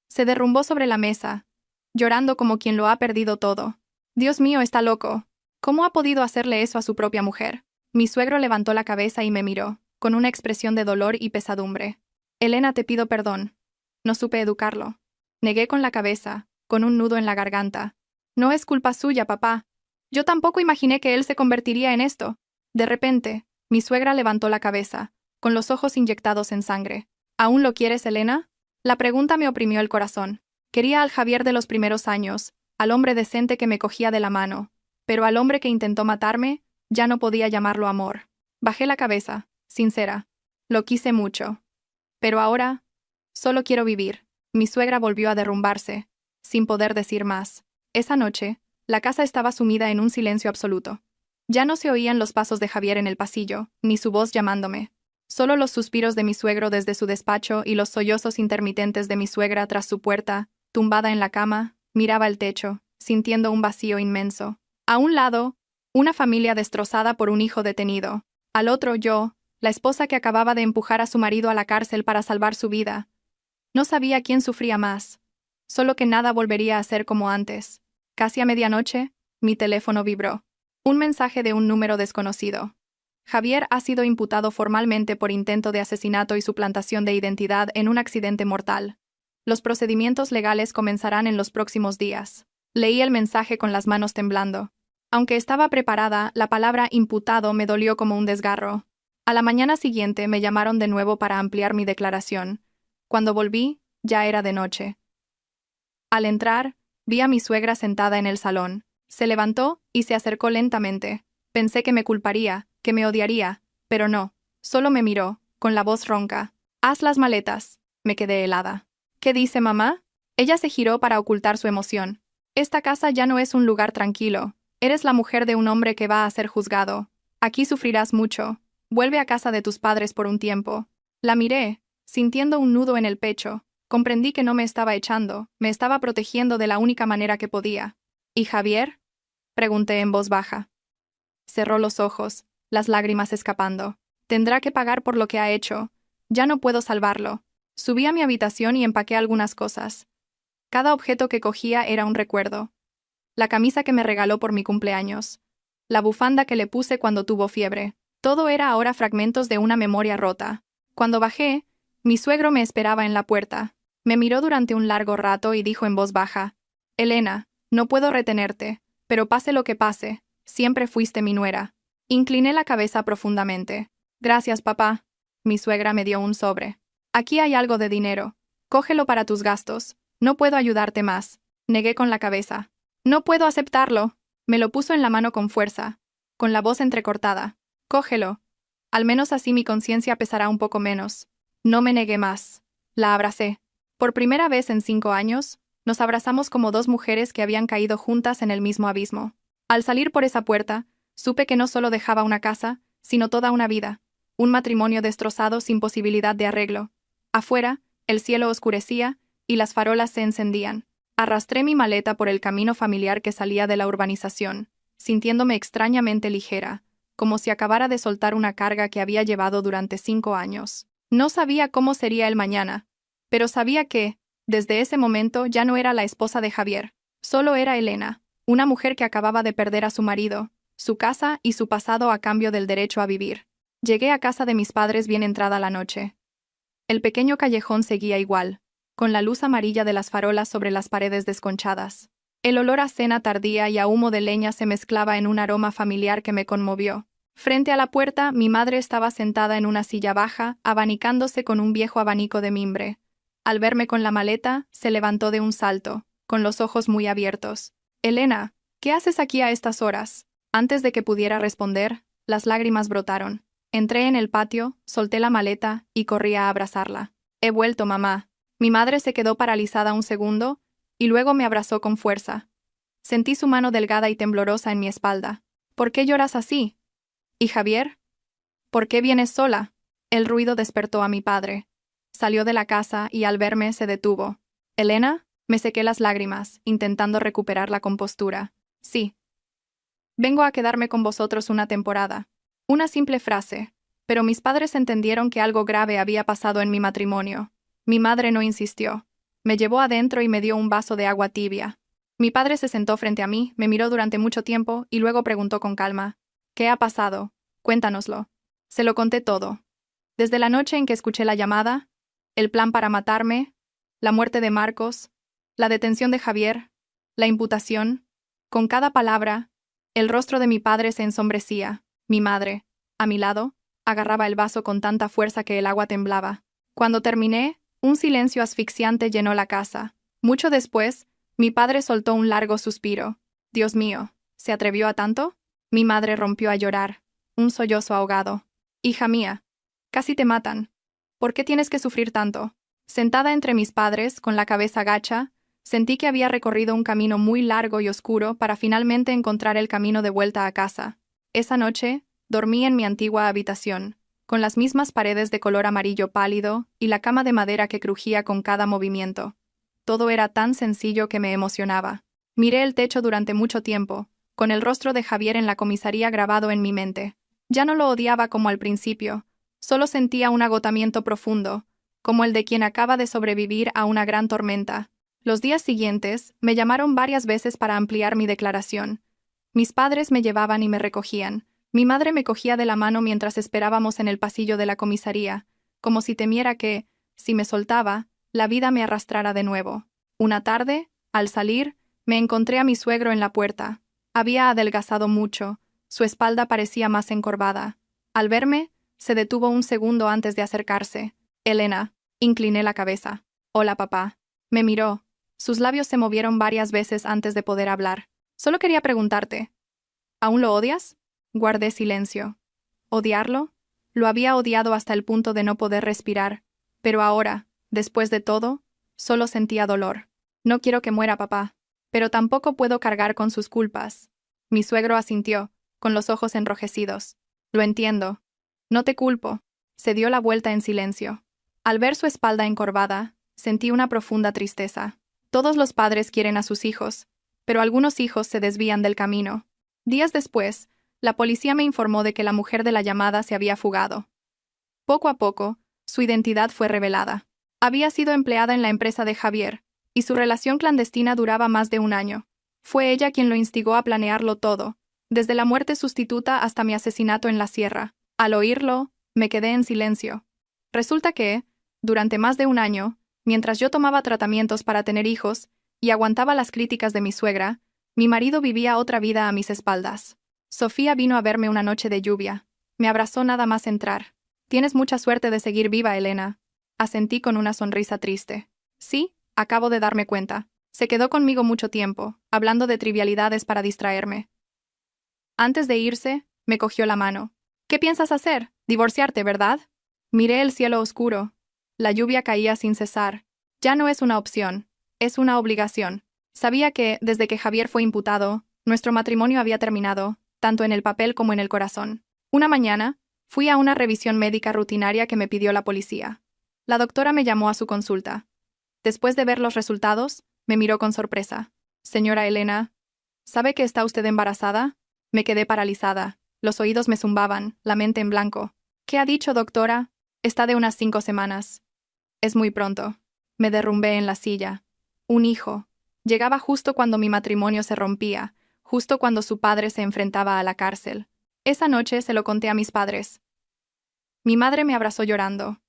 Se derrumbó sobre la mesa, llorando como quien lo ha perdido todo. Dios mío, está loco. ¿Cómo ha podido hacerle eso a su propia mujer? Mi suegro levantó la cabeza y me miró, con una expresión de dolor y pesadumbre. Elena, te pido perdón. No supe educarlo. Negué con la cabeza, con un nudo en la garganta. No es culpa suya, papá. Yo tampoco imaginé que él se convertiría en esto. De repente, mi suegra levantó la cabeza, con los ojos inyectados en sangre. ¿Aún lo quieres, Elena? La pregunta me oprimió el corazón. Quería al Javier de los primeros años, al hombre decente que me cogía de la mano, pero al hombre que intentó matarme, ya no podía llamarlo amor. Bajé la cabeza, sincera. Lo quise mucho. Pero ahora, solo quiero vivir. Mi suegra volvió a derrumbarse, sin poder decir más. Esa noche, la casa estaba sumida en un silencio absoluto. Ya no se oían los pasos de Javier en el pasillo, ni su voz llamándome. Solo los suspiros de mi suegro desde su despacho y los sollozos intermitentes de mi suegra tras su puerta, tumbada en la cama, miraba el techo, sintiendo un vacío inmenso. A un lado, una familia destrozada por un hijo detenido. Al otro, yo, la esposa que acababa de empujar a su marido a la cárcel para salvar su vida. No sabía quién sufría más. Solo que nada volvería a ser como antes. Casi a medianoche, mi teléfono vibró. Un mensaje de un número desconocido. Javier ha sido imputado formalmente por intento de asesinato y suplantación de identidad en un accidente mortal. Los procedimientos legales comenzarán en los próximos días. Leí el mensaje con las manos temblando. Aunque estaba preparada, la palabra imputado me dolió como un desgarro. A la mañana siguiente me llamaron de nuevo para ampliar mi declaración. Cuando volví, ya era de noche. Al entrar, vi a mi suegra sentada en el salón. Se levantó y se acercó lentamente. Pensé que me culparía, que me odiaría, pero no. Solo me miró, con la voz ronca. «Haz las maletas». Me quedé helada. «¿Qué dice mamá?» Ella se giró para ocultar su emoción. «Esta casa ya no es un lugar tranquilo. Eres la mujer de un hombre que va a ser juzgado. Aquí sufrirás mucho. Vuelve a casa de tus padres por un tiempo». La miré, sintiendo un nudo en el pecho. Comprendí que no me estaba echando, me estaba protegiendo de la única manera que podía. «¿Y Javier?», pregunté en voz baja. Cerró los ojos, las lágrimas escapando. «Tendrá que pagar por lo que ha hecho. Ya no puedo salvarlo». Subí a mi habitación y empaqué algunas cosas. Cada objeto que cogía era un recuerdo. La camisa que me regaló por mi cumpleaños. La bufanda que le puse cuando tuvo fiebre. Todo era ahora fragmentos de una memoria rota. Cuando bajé, mi suegro me esperaba en la puerta. Me miró durante un largo rato y dijo en voz baja: «Elena, no puedo retenerte, pero pase lo que pase, siempre fuiste mi nuera». Incliné la cabeza profundamente. «Gracias, papá». Mi suegra me dio un sobre. «Aquí hay algo de dinero. Cógelo para tus gastos. No puedo ayudarte más». Negué con la cabeza. «No puedo aceptarlo». Me lo puso en la mano con fuerza, con la voz entrecortada. «Cógelo. Al menos así mi conciencia pesará un poco menos». No me negué más. La abracé. Por primera vez en 5 años, nos abrazamos como dos mujeres que habían caído juntas en el mismo abismo. Al salir por esa puerta, supe que no solo dejaba una casa, sino toda una vida. Un matrimonio destrozado sin posibilidad de arreglo. Afuera, el cielo oscurecía y las farolas se encendían. Arrastré mi maleta por el camino familiar que salía de la urbanización, sintiéndome extrañamente ligera, como si acabara de soltar una carga que había llevado durante 5 años. No sabía cómo sería el mañana, pero sabía que, desde ese momento, ya no era la esposa de Javier. Solo era Elena, una mujer que acababa de perder a su marido, su casa y su pasado a cambio del derecho a vivir. Llegué a casa de mis padres bien entrada la noche. El pequeño callejón seguía igual, con la luz amarilla de las farolas sobre las paredes desconchadas. El olor a cena tardía y a humo de leña se mezclaba en un aroma familiar que me conmovió. Frente a la puerta, mi madre estaba sentada en una silla baja, abanicándose con un viejo abanico de mimbre. Al verme con la maleta, se levantó de un salto, con los ojos muy abiertos. «Elena, ¿qué haces aquí a estas horas?». Antes de que pudiera responder, las lágrimas brotaron. Entré en el patio, solté la maleta y corrí a abrazarla. «He vuelto, mamá». Mi madre se quedó paralizada un segundo, y luego me abrazó con fuerza. Sentí su mano delgada y temblorosa en mi espalda. «¿Por qué lloras así? ¿Y Javier? ¿Por qué vienes sola?». El ruido despertó a mi padre. Salió de la casa y al verme se detuvo. «¿Elena?». Me sequé las lágrimas, intentando recuperar la compostura. «Sí. Vengo a quedarme con vosotros una temporada». Una simple frase, Pero mis padres entendieron que algo grave había pasado en mi matrimonio. Mi madre no insistió. Me llevó adentro y me dio un vaso de agua tibia. Mi padre se sentó frente a mí, me miró durante mucho tiempo y luego preguntó con calma: ¿Qué ha pasado? Cuéntanoslo. Se lo conté todo. Desde la noche en que escuché la llamada, el plan para matarme, la muerte de Marcos, la detención de Javier, la imputación. Con cada palabra, el rostro de mi padre se ensombrecía. Mi madre, a mi lado, agarraba el vaso con tanta fuerza que el agua temblaba. Cuando terminé, un silencio asfixiante llenó la casa. Mucho después, mi padre soltó un largo suspiro. Dios mío, ¿se atrevió a tanto? Mi madre rompió a llorar, un sollozo ahogado. Hija mía, casi te matan. ¿Por qué tienes que sufrir tanto? Sentada entre mis padres, con la cabeza gacha, sentí que había recorrido un camino muy largo y oscuro para finalmente encontrar el camino de vuelta a casa. Esa noche, dormí en mi antigua habitación, con las mismas paredes de color amarillo pálido y la cama de madera que crujía con cada movimiento. Todo era tan sencillo que me emocionaba. Miré el techo durante mucho tiempo, con el rostro de Javier en la comisaría grabado en mi mente. Ya no lo odiaba como al principio, solo sentía un agotamiento profundo, como el de quien acaba de sobrevivir a una gran tormenta. Los días siguientes, me llamaron varias veces para ampliar mi declaración. Mis padres me llevaban y me recogían. Mi madre me cogía de la mano mientras esperábamos en el pasillo de la comisaría, como si temiera que, si me soltaba, la vida me arrastrara de nuevo. Una tarde, al salir, me encontré a mi suegro en la puerta. Había adelgazado mucho, su espalda parecía más encorvada. Al verme, se detuvo un segundo antes de acercarse. Elena, incliné la cabeza. Hola, papá. Me miró. Sus labios se movieron varias veces antes de poder hablar. Solo quería preguntarte, ¿aún lo odias? Guardé silencio. ¿Odiarlo? Lo había odiado hasta el punto de no poder respirar, pero ahora, después de todo, solo sentía dolor. No quiero que muera papá, pero tampoco puedo cargar con sus culpas. Mi suegro asintió, con los ojos enrojecidos. Lo entiendo. No te culpo. Se dio la vuelta en silencio. Al ver su espalda encorvada, sentí una profunda tristeza. Todos los padres quieren a sus hijos, pero algunos hijos se desvían del camino. Días después, la policía me informó de que la mujer de la llamada se había fugado. Poco a poco, su identidad fue revelada. Había sido empleada en la empresa de Javier, y su relación clandestina duraba más de un año. Fue ella quien lo instigó a planearlo todo, desde la muerte sustituta hasta mi asesinato en la sierra. Al oírlo, me quedé en silencio. Resulta que, durante más de un año, mientras yo tomaba tratamientos para tener hijos y aguantaba las críticas de mi suegra, mi marido vivía otra vida a mis espaldas. Sofía vino a verme una noche de lluvia. Me abrazó nada más entrar. Tienes mucha suerte de seguir viva, Elena. Asentí con una sonrisa triste. Sí, acabo de darme cuenta. Se quedó conmigo mucho tiempo, hablando de trivialidades para distraerme. Antes de irse, me cogió la mano. ¿Qué piensas hacer? Divorciarte, ¿verdad? Miré el cielo oscuro. La lluvia caía sin cesar. Ya no es una opción, es una obligación. Sabía que, desde que Javier fue imputado, nuestro matrimonio había terminado, tanto en el papel como en el corazón. Una mañana, fui a una revisión médica rutinaria que me pidió la policía. La doctora me llamó a su consulta. Después de ver los resultados, me miró con sorpresa. Señora Elena, ¿sabe que está usted embarazada? Me quedé paralizada. Los oídos me zumbaban, la mente en blanco. ¿Qué ha dicho, doctora? Está de unas 5 semanas. Es muy pronto. Me derrumbé en la silla. Un hijo. Llegaba justo cuando mi matrimonio se rompía, justo cuando su padre se enfrentaba a la cárcel. Esa noche se lo conté a mis padres. Mi madre me abrazó llorando.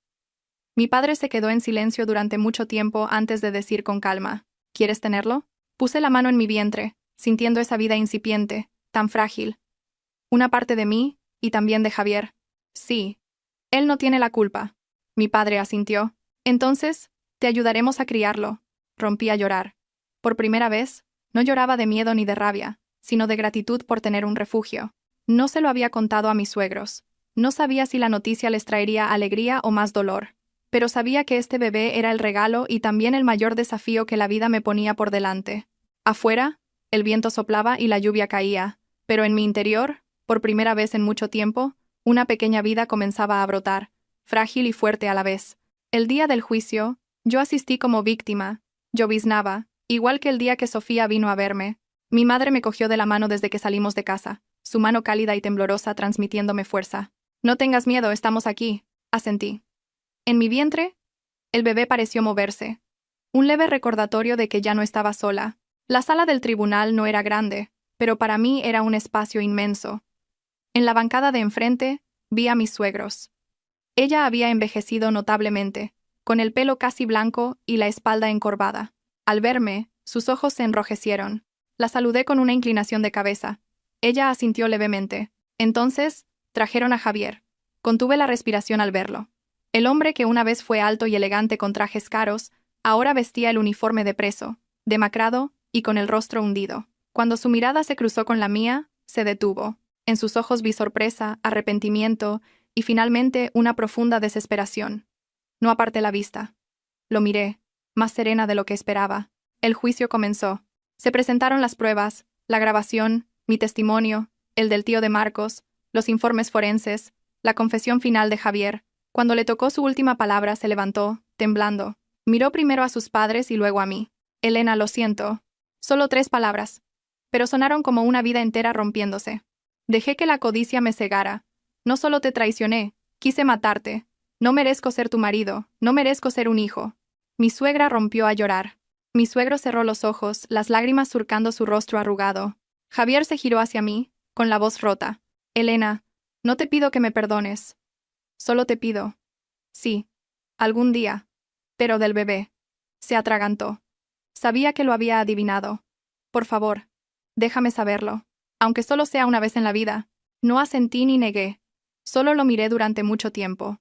Mi padre se quedó en silencio durante mucho tiempo antes de decir con calma: ¿Quieres tenerlo? Puse la mano en mi vientre, sintiendo esa vida incipiente, tan frágil. Una parte de mí, y también de Javier. Sí. Él no tiene la culpa. Mi padre asintió. Entonces, te ayudaremos a criarlo. Rompí a llorar. Por primera vez, no lloraba de miedo ni de rabia, sino de gratitud por tener un refugio. No se lo había contado a mis suegros. No sabía si la noticia les traería alegría o más dolor. Pero sabía que este bebé era el regalo y también el mayor desafío que la vida me ponía por delante. Afuera, el viento soplaba y la lluvia caía, pero en mi interior, por primera vez en mucho tiempo, una pequeña vida comenzaba a brotar, frágil y fuerte a la vez. El día del juicio, yo asistí como víctima. Lloviznaba, igual que el día que Sofía vino a verme. Mi madre me cogió de la mano desde que salimos de casa, su mano cálida y temblorosa transmitiéndome fuerza. No tengas miedo, estamos aquí, asentí. En mi vientre, el bebé pareció moverse. Un leve recordatorio de que ya no estaba sola. La sala del tribunal no era grande, pero para mí era un espacio inmenso. En la bancada de enfrente, vi a mis suegros. Ella había envejecido notablemente, con el pelo casi blanco y la espalda encorvada. Al verme, sus ojos se enrojecieron. La saludé con una inclinación de cabeza. Ella asintió levemente. Entonces, trajeron a Javier. Contuve la respiración al verlo. El hombre que una vez fue alto y elegante con trajes caros, ahora vestía el uniforme de preso, demacrado y con el rostro hundido. Cuando su mirada se cruzó con la mía, se detuvo. En sus ojos vi sorpresa, arrepentimiento y finalmente una profunda desesperación. No aparté la vista. Lo miré, más serena de lo que esperaba. El juicio comenzó. Se presentaron las pruebas, la grabación, mi testimonio, el del tío de Marcos, los informes forenses, la confesión final de Javier. Cuando le tocó su última palabra se levantó, temblando. Miró primero a sus padres y luego a mí. Elena, lo siento. Solo 3 palabras. Pero sonaron como una vida entera rompiéndose. Dejé que la codicia me cegara. No solo te traicioné, quise matarte. No merezco ser tu marido, no merezco ser un hijo. Mi suegra rompió a llorar. Mi suegro cerró los ojos, las lágrimas surcando su rostro arrugado. Javier se giró hacia mí, con la voz rota. Elena, no te pido que me perdones. Solo te pido. Sí. Algún día. Pero del bebé. Se atragantó. Sabía que lo había adivinado. Por favor, déjame saberlo. Aunque solo sea una vez en la vida. No asentí ni negué. Solo lo miré durante mucho tiempo.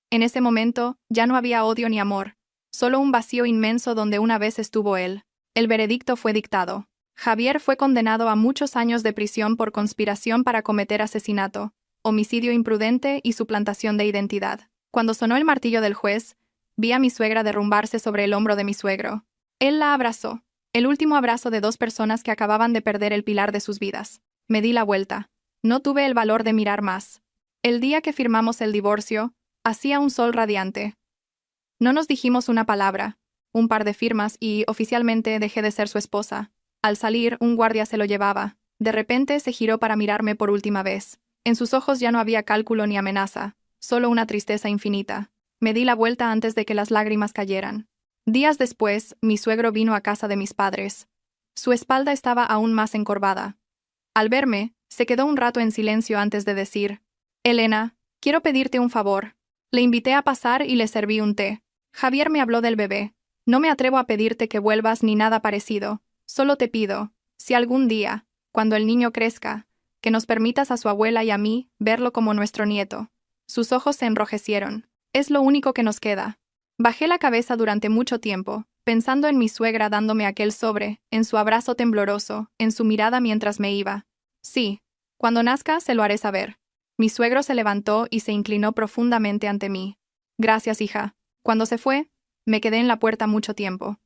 En ese momento, ya no había odio ni amor. Solo un vacío inmenso donde una vez estuvo él. El veredicto fue dictado. Javier fue condenado a muchos años de prisión por conspiración para cometer asesinato, homicidio imprudente y suplantación de identidad. Cuando sonó el martillo del juez, vi a mi suegra derrumbarse sobre el hombro de mi suegro. Él la abrazó, el último abrazo de 2 personas que acababan de perder el pilar de sus vidas. Me di la vuelta. No tuve el valor de mirar más. El día que firmamos el divorcio, hacía un sol radiante. No nos dijimos una palabra, un par de firmas y, oficialmente, dejé de ser su esposa. Al salir, un guardia se lo llevaba. De repente se giró para mirarme por última vez. En sus ojos ya no había cálculo ni amenaza, solo una tristeza infinita. Me di la vuelta antes de que las lágrimas cayeran. Días después, mi suegro vino a casa de mis padres. Su espalda estaba aún más encorvada. Al verme, se quedó un rato en silencio antes de decir: Elena, quiero pedirte un favor. Le invité a pasar y le serví un té. Javier me habló del bebé. No me atrevo a pedirte que vuelvas ni nada parecido. Solo te pido, si algún día, cuando el niño crezca, que nos permitas a su abuela y a mí verlo como nuestro nieto. Sus ojos se enrojecieron. Es lo único que nos queda. Bajé la cabeza durante mucho tiempo, pensando en mi suegra dándome aquel sobre, en su abrazo tembloroso, en su mirada mientras me iba. Sí, cuando nazca se lo haré saber. Mi suegro se levantó y se inclinó profundamente ante mí. Gracias, hija. Cuando se fue, me quedé en la puerta mucho tiempo.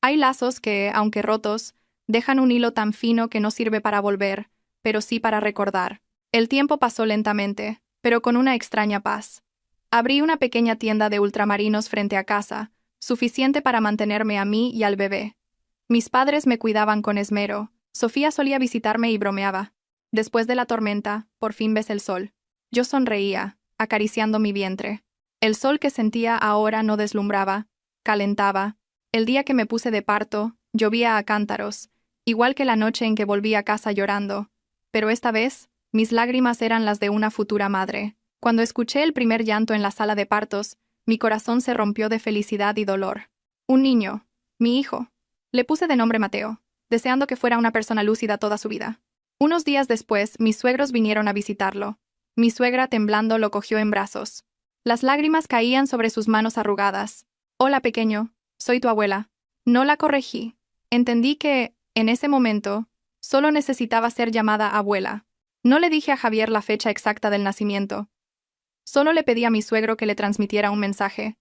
Hay lazos que, aunque rotos, dejan un hilo tan fino que no sirve para volver, pero sí para recordar. El tiempo pasó lentamente, pero con una extraña paz. Abrí una pequeña tienda de ultramarinos frente a casa, suficiente para mantenerme a mí y al bebé. Mis padres me cuidaban con esmero. Sofía solía visitarme y bromeaba. Después de la tormenta, por fin ves el sol. Yo sonreía, acariciando mi vientre. El sol que sentía ahora no deslumbraba, calentaba. El día que me puse de parto, llovía a cántaros, igual que la noche en que volví a casa llorando. Pero esta vez, mis lágrimas eran las de una futura madre. Cuando escuché el primer llanto en la sala de partos, mi corazón se rompió de felicidad y dolor. Un niño, mi hijo. Le puse de nombre Mateo, deseando que fuera una persona lúcida toda su vida. Unos días después, mis suegros vinieron a visitarlo. Mi suegra, temblando, lo cogió en brazos. Las lágrimas caían sobre sus manos arrugadas. Hola, pequeño, soy tu abuela. No la corregí. Entendí que, en ese momento, solo necesitaba ser llamada abuela. No le dije a Javier la fecha exacta del nacimiento. Solo le pedí a mi suegro que le transmitiera un mensaje.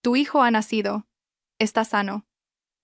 Tu hijo ha nacido. Está sano.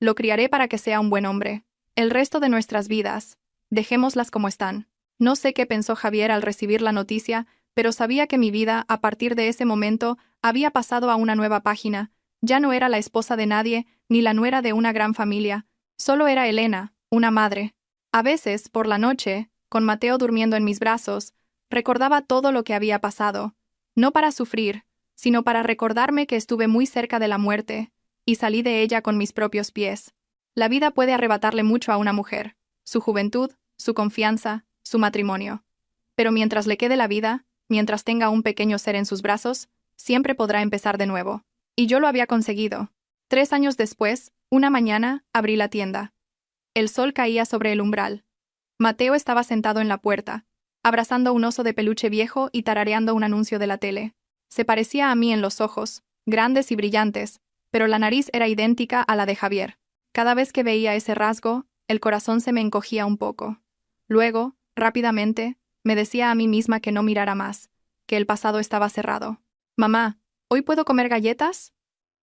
Lo criaré para que sea un buen hombre. El resto de nuestras vidas, dejémoslas como están. No sé qué pensó Javier al recibir la noticia, pero sabía que mi vida, a partir de ese momento, había pasado a una nueva página. Ya no era la esposa de nadie, ni la nuera de una gran familia. Solo era Elena, una madre. A veces, por la noche, con Mateo durmiendo en mis brazos, Recordaba todo lo que había pasado, no para sufrir, sino para recordarme que estuve muy cerca de la muerte, y salí de ella con mis propios pies. La vida puede arrebatarle mucho a una mujer, su juventud, su confianza, su matrimonio. Pero mientras le quede la vida, mientras tenga un pequeño ser en sus brazos, siempre podrá empezar de nuevo. Y yo lo había conseguido. 3 años después, una mañana, abrí la tienda. El sol caía sobre el umbral. Mateo estaba sentado en la puerta, abrazando un oso de peluche viejo y tarareando un anuncio de la tele. Se parecía a mí en los ojos, grandes y brillantes, pero la nariz era idéntica a la de Javier. Cada vez que veía ese rasgo, el corazón se me encogía un poco. Luego, rápidamente, me decía a mí misma que no mirara más, que el pasado estaba cerrado. «Mamá, ¿hoy puedo comer galletas?»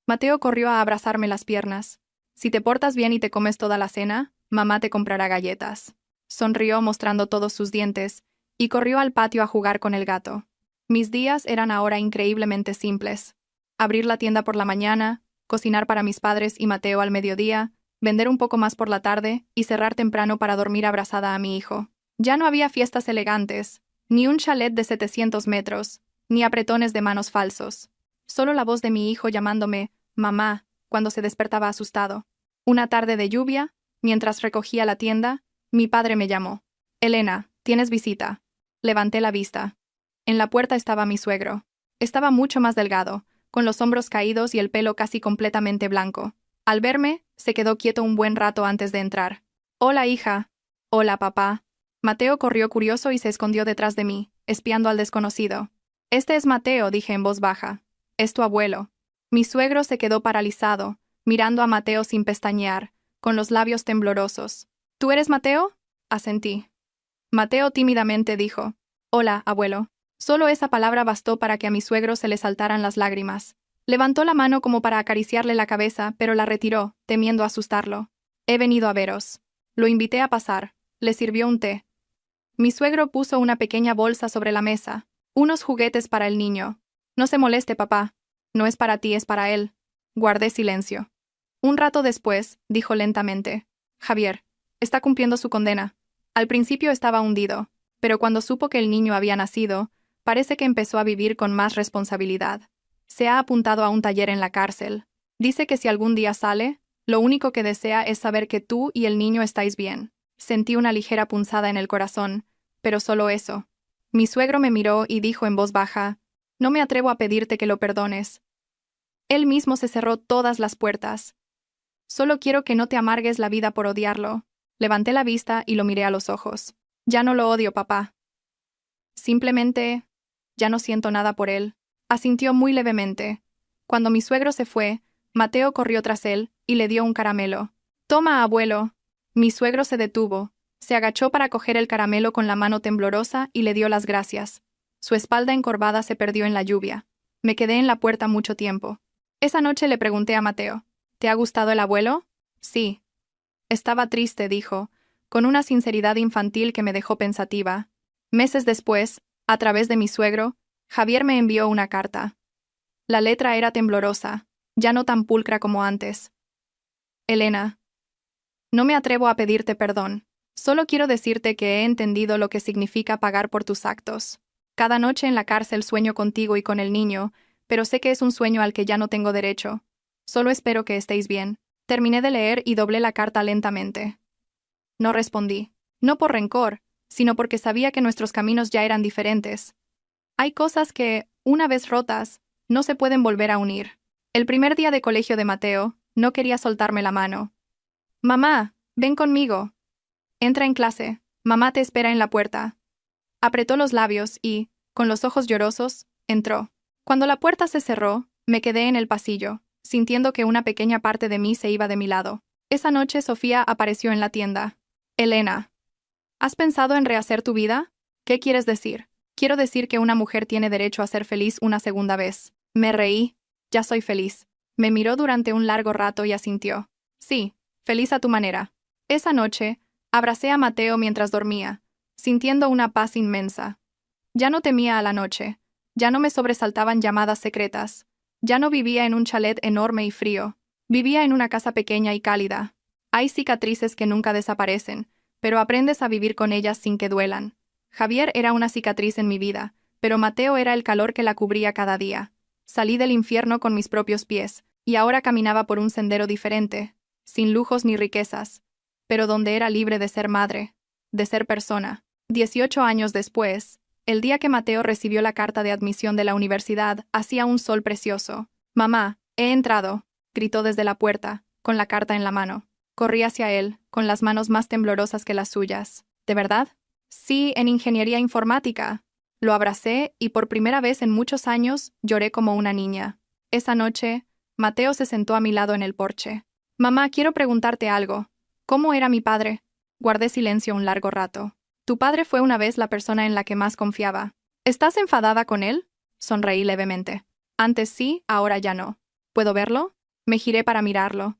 Mateo corrió a abrazarme las piernas. «Si te portas bien y te comes toda la cena, mamá te comprará galletas». Sonrió mostrando todos sus dientes, y corrió al patio a jugar con el gato. Mis días eran ahora increíblemente simples. Abrir la tienda por la mañana, cocinar para mis padres y Mateo al mediodía, vender un poco más por la tarde y cerrar temprano para dormir abrazada a mi hijo. Ya no había fiestas elegantes, ni un chalet de 700 metros, ni apretones de manos falsos. Solo la voz de mi hijo llamándome «mamá» cuando se despertaba asustado. Una tarde de lluvia, mientras recogía la tienda, mi padre me llamó. «Elena, tienes visita». Levanté la vista. En la puerta estaba mi suegro. Estaba mucho más delgado, con los hombros caídos y el pelo casi completamente blanco. Al verme, se quedó quieto un buen rato antes de entrar. «Hola, hija». «Hola, papá». Mateo corrió curioso y se escondió detrás de mí, espiando al desconocido. «Este es Mateo», dije en voz baja. «Es tu abuelo». Mi suegro se quedó paralizado, mirando a Mateo sin pestañear, con los labios temblorosos. «¿Tú eres Mateo?» Asentí. Mateo tímidamente dijo: «Hola, abuelo». Solo esa palabra bastó para que a mi suegro se le saltaran las lágrimas. Levantó la mano como para acariciarle la cabeza, pero la retiró, temiendo asustarlo. «He venido a veros». Lo invité a pasar. Le sirvió un té. Mi suegro puso una pequeña bolsa sobre la mesa. Unos juguetes para el niño. «No se moleste, papá. No es para ti, es para él». Guardé silencio. Un rato después, dijo lentamente: «Javier, está cumpliendo su condena». Al principio estaba hundido, pero cuando supo que el niño había nacido, parece que empezó a vivir con más responsabilidad. Se ha apuntado a un taller en la cárcel. Dice que si algún día sale, lo único que desea es saber que tú y el niño estáis bien. Sentí una ligera punzada en el corazón, pero solo eso. Mi suegro me miró y dijo en voz baja: «No me atrevo a pedirte que lo perdones». Él mismo se cerró todas las puertas. «Solo quiero que no te amargues la vida por odiarlo». Levanté la vista y lo miré a los ojos. «Ya no lo odio, papá. Simplemente, ya no siento nada por él». Asintió muy levemente. Cuando mi suegro se fue, Mateo corrió tras él y le dio un caramelo. «Toma, abuelo». Mi suegro se detuvo, se agachó para coger el caramelo con la mano temblorosa y le dio las gracias. Su espalda encorvada se perdió en la lluvia. Me quedé en la puerta mucho tiempo. Esa noche le pregunté a Mateo: «¿Te ha gustado el abuelo?» «Sí». Estaba triste, dijo, con una sinceridad infantil que me dejó pensativa. Meses después, a través de mi suegro, Javier me envió una carta. La letra era temblorosa, ya no tan pulcra como antes. «Elena, no me atrevo a pedirte perdón. Solo quiero decirte que he entendido lo que significa pagar por tus actos. Cada noche en la cárcel sueño contigo y con el niño, pero sé que es un sueño al que ya no tengo derecho. Solo espero que estéis bien». Terminé de leer y doblé la carta lentamente. No respondí. No por rencor, sino porque sabía que nuestros caminos ya eran diferentes. Hay cosas que, una vez rotas, no se pueden volver a unir. El primer día de colegio de Mateo, no quería soltarme la mano. «Mamá, ven conmigo». «Entra en clase. Mamá te espera en la puerta». Apretó los labios y, con los ojos llorosos, entró. Cuando la puerta se cerró, me quedé en el pasillo, sintiendo que una pequeña parte de mí se iba de mi lado. Esa noche Sofía apareció en la tienda. «Elena, ¿has pensado en rehacer tu vida?» «¿Qué quieres decir?» «Quiero decir que una mujer tiene derecho a ser feliz una segunda vez». Me reí. «Ya soy feliz». Me miró durante un largo rato y asintió. «Sí, feliz a tu manera». Esa noche, abracé a Mateo mientras dormía, sintiendo una paz inmensa. Ya no temía a la noche. Ya no me sobresaltaban llamadas secretas. Ya no vivía en un chalet enorme y frío. Vivía en una casa pequeña y cálida. Hay cicatrices que nunca desaparecen, pero aprendes a vivir con ellas sin que duelan. Javier era una cicatriz en mi vida, pero Mateo era el calor que la cubría cada día. Salí del infierno con mis propios pies, y ahora caminaba por un sendero diferente, sin lujos ni riquezas, pero donde era libre de ser madre, de ser persona. 18 años después, el día que Mateo recibió la carta de admisión de la universidad, hacía un sol precioso. «Mamá, he entrado», gritó desde la puerta, con la carta en la mano. Corrí hacia él, con las manos más temblorosas que las suyas. «¿De verdad?» «Sí, en ingeniería informática». Lo abracé y por primera vez en muchos años lloré como una niña. Esa noche, Mateo se sentó a mi lado en el porche. «Mamá, quiero preguntarte algo. ¿Cómo era mi padre?» Guardé silencio un largo rato. «Tu padre fue una vez la persona en la que más confiaba. ¿Estás enfadada con él?» Sonreí levemente. «Antes sí, ahora ya no. ¿Puedo verlo?» Me giré para mirarlo.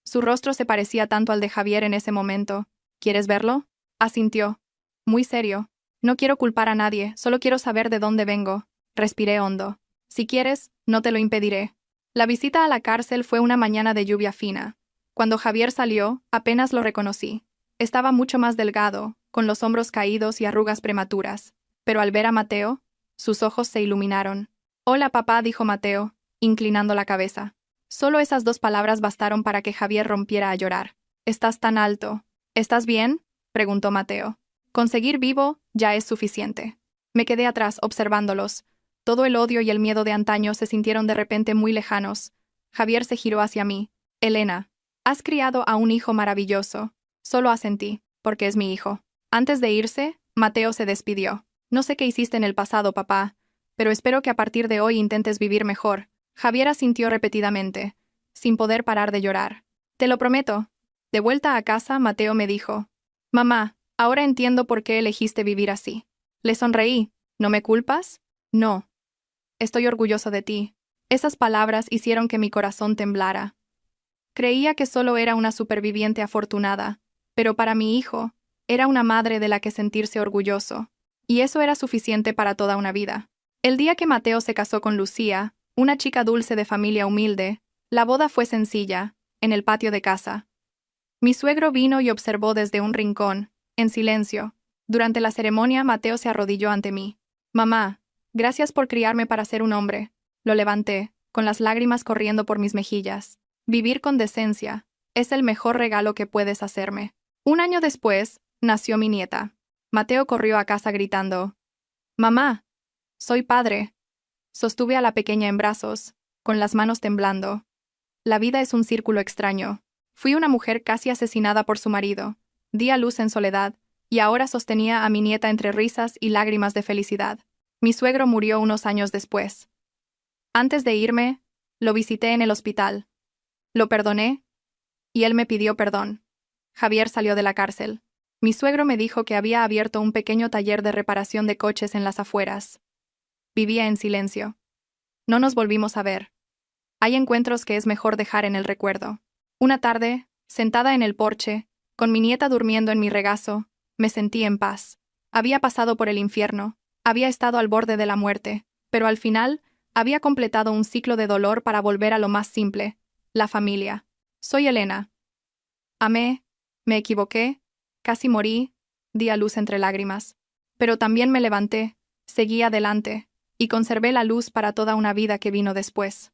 Su rostro se parecía tanto al de Javier en ese momento. «¿Quieres verlo?» Asintió. Muy serio. «No quiero culpar a nadie, solo quiero saber de dónde vengo». Respiré hondo. «Si quieres, no te lo impediré». La visita a la cárcel fue una mañana de lluvia fina. Cuando Javier salió, apenas lo reconocí. Estaba mucho más delgado, con los hombros caídos y arrugas prematuras. Pero al ver a Mateo, sus ojos se iluminaron. «Hola, papá», dijo Mateo, inclinando la cabeza. Solo esas dos palabras bastaron para que Javier rompiera a llorar. «Estás tan alto». «¿Estás bien?», preguntó Mateo. «Conseguir vivo ya es suficiente». Me quedé atrás observándolos. Todo el odio y el miedo de antaño se sintieron de repente muy lejanos. Javier se giró hacia mí. «Elena, has criado a un hijo maravilloso». Solo asentí, porque es mi hijo. Antes de irse, Mateo se despidió. «No sé qué hiciste en el pasado, papá, pero espero que a partir de hoy intentes vivir mejor». Javier asintió repetidamente, sin poder parar de llorar. «Te lo prometo». De vuelta a casa, Mateo me dijo: «Mamá, ahora entiendo por qué elegiste vivir así». Le sonreí. «¿No me culpas?» «No. Estoy orgulloso de ti». Esas palabras hicieron que mi corazón temblara. Creía que solo era una superviviente afortunada, pero para mi hijo, era una madre de la que sentirse orgulloso. Y eso era suficiente para toda una vida. El día que Mateo se casó con Lucía, una chica dulce de familia humilde, la boda fue sencilla, en el patio de casa. Mi suegro vino y observó desde un rincón, en silencio. Durante la ceremonia, Mateo se arrodilló ante mí. «Mamá, gracias por criarme para ser un hombre». Lo levanté, con las lágrimas corriendo por mis mejillas. «Vivir con decencia es el mejor regalo que puedes hacerme». Un año después, nació mi nieta. Mateo corrió a casa gritando: «Mamá, soy padre». Sostuve a la pequeña en brazos, con las manos temblando. La vida es un círculo extraño. Fui una mujer casi asesinada por su marido. Di a luz en soledad, y ahora sostenía a mi nieta entre risas y lágrimas de felicidad. Mi suegro murió unos años después. Antes de irme, lo visité en el hospital. Lo perdoné, y él me pidió perdón. Javier salió de la cárcel. Mi suegro me dijo que había abierto un pequeño taller de reparación de coches en las afueras. Vivía en silencio. No nos volvimos a ver. Hay encuentros que es mejor dejar en el recuerdo. Una tarde, sentada en el porche, con mi nieta durmiendo en mi regazo, me sentí en paz. Había pasado por el infierno, había estado al borde de la muerte, pero al final, había completado un ciclo de dolor para volver a lo más simple, la familia. Soy Elena. Amé, me equivoqué, casi morí, di a luz entre lágrimas. Pero también me levanté, seguí adelante, y conservé la luz para toda una vida que vino después.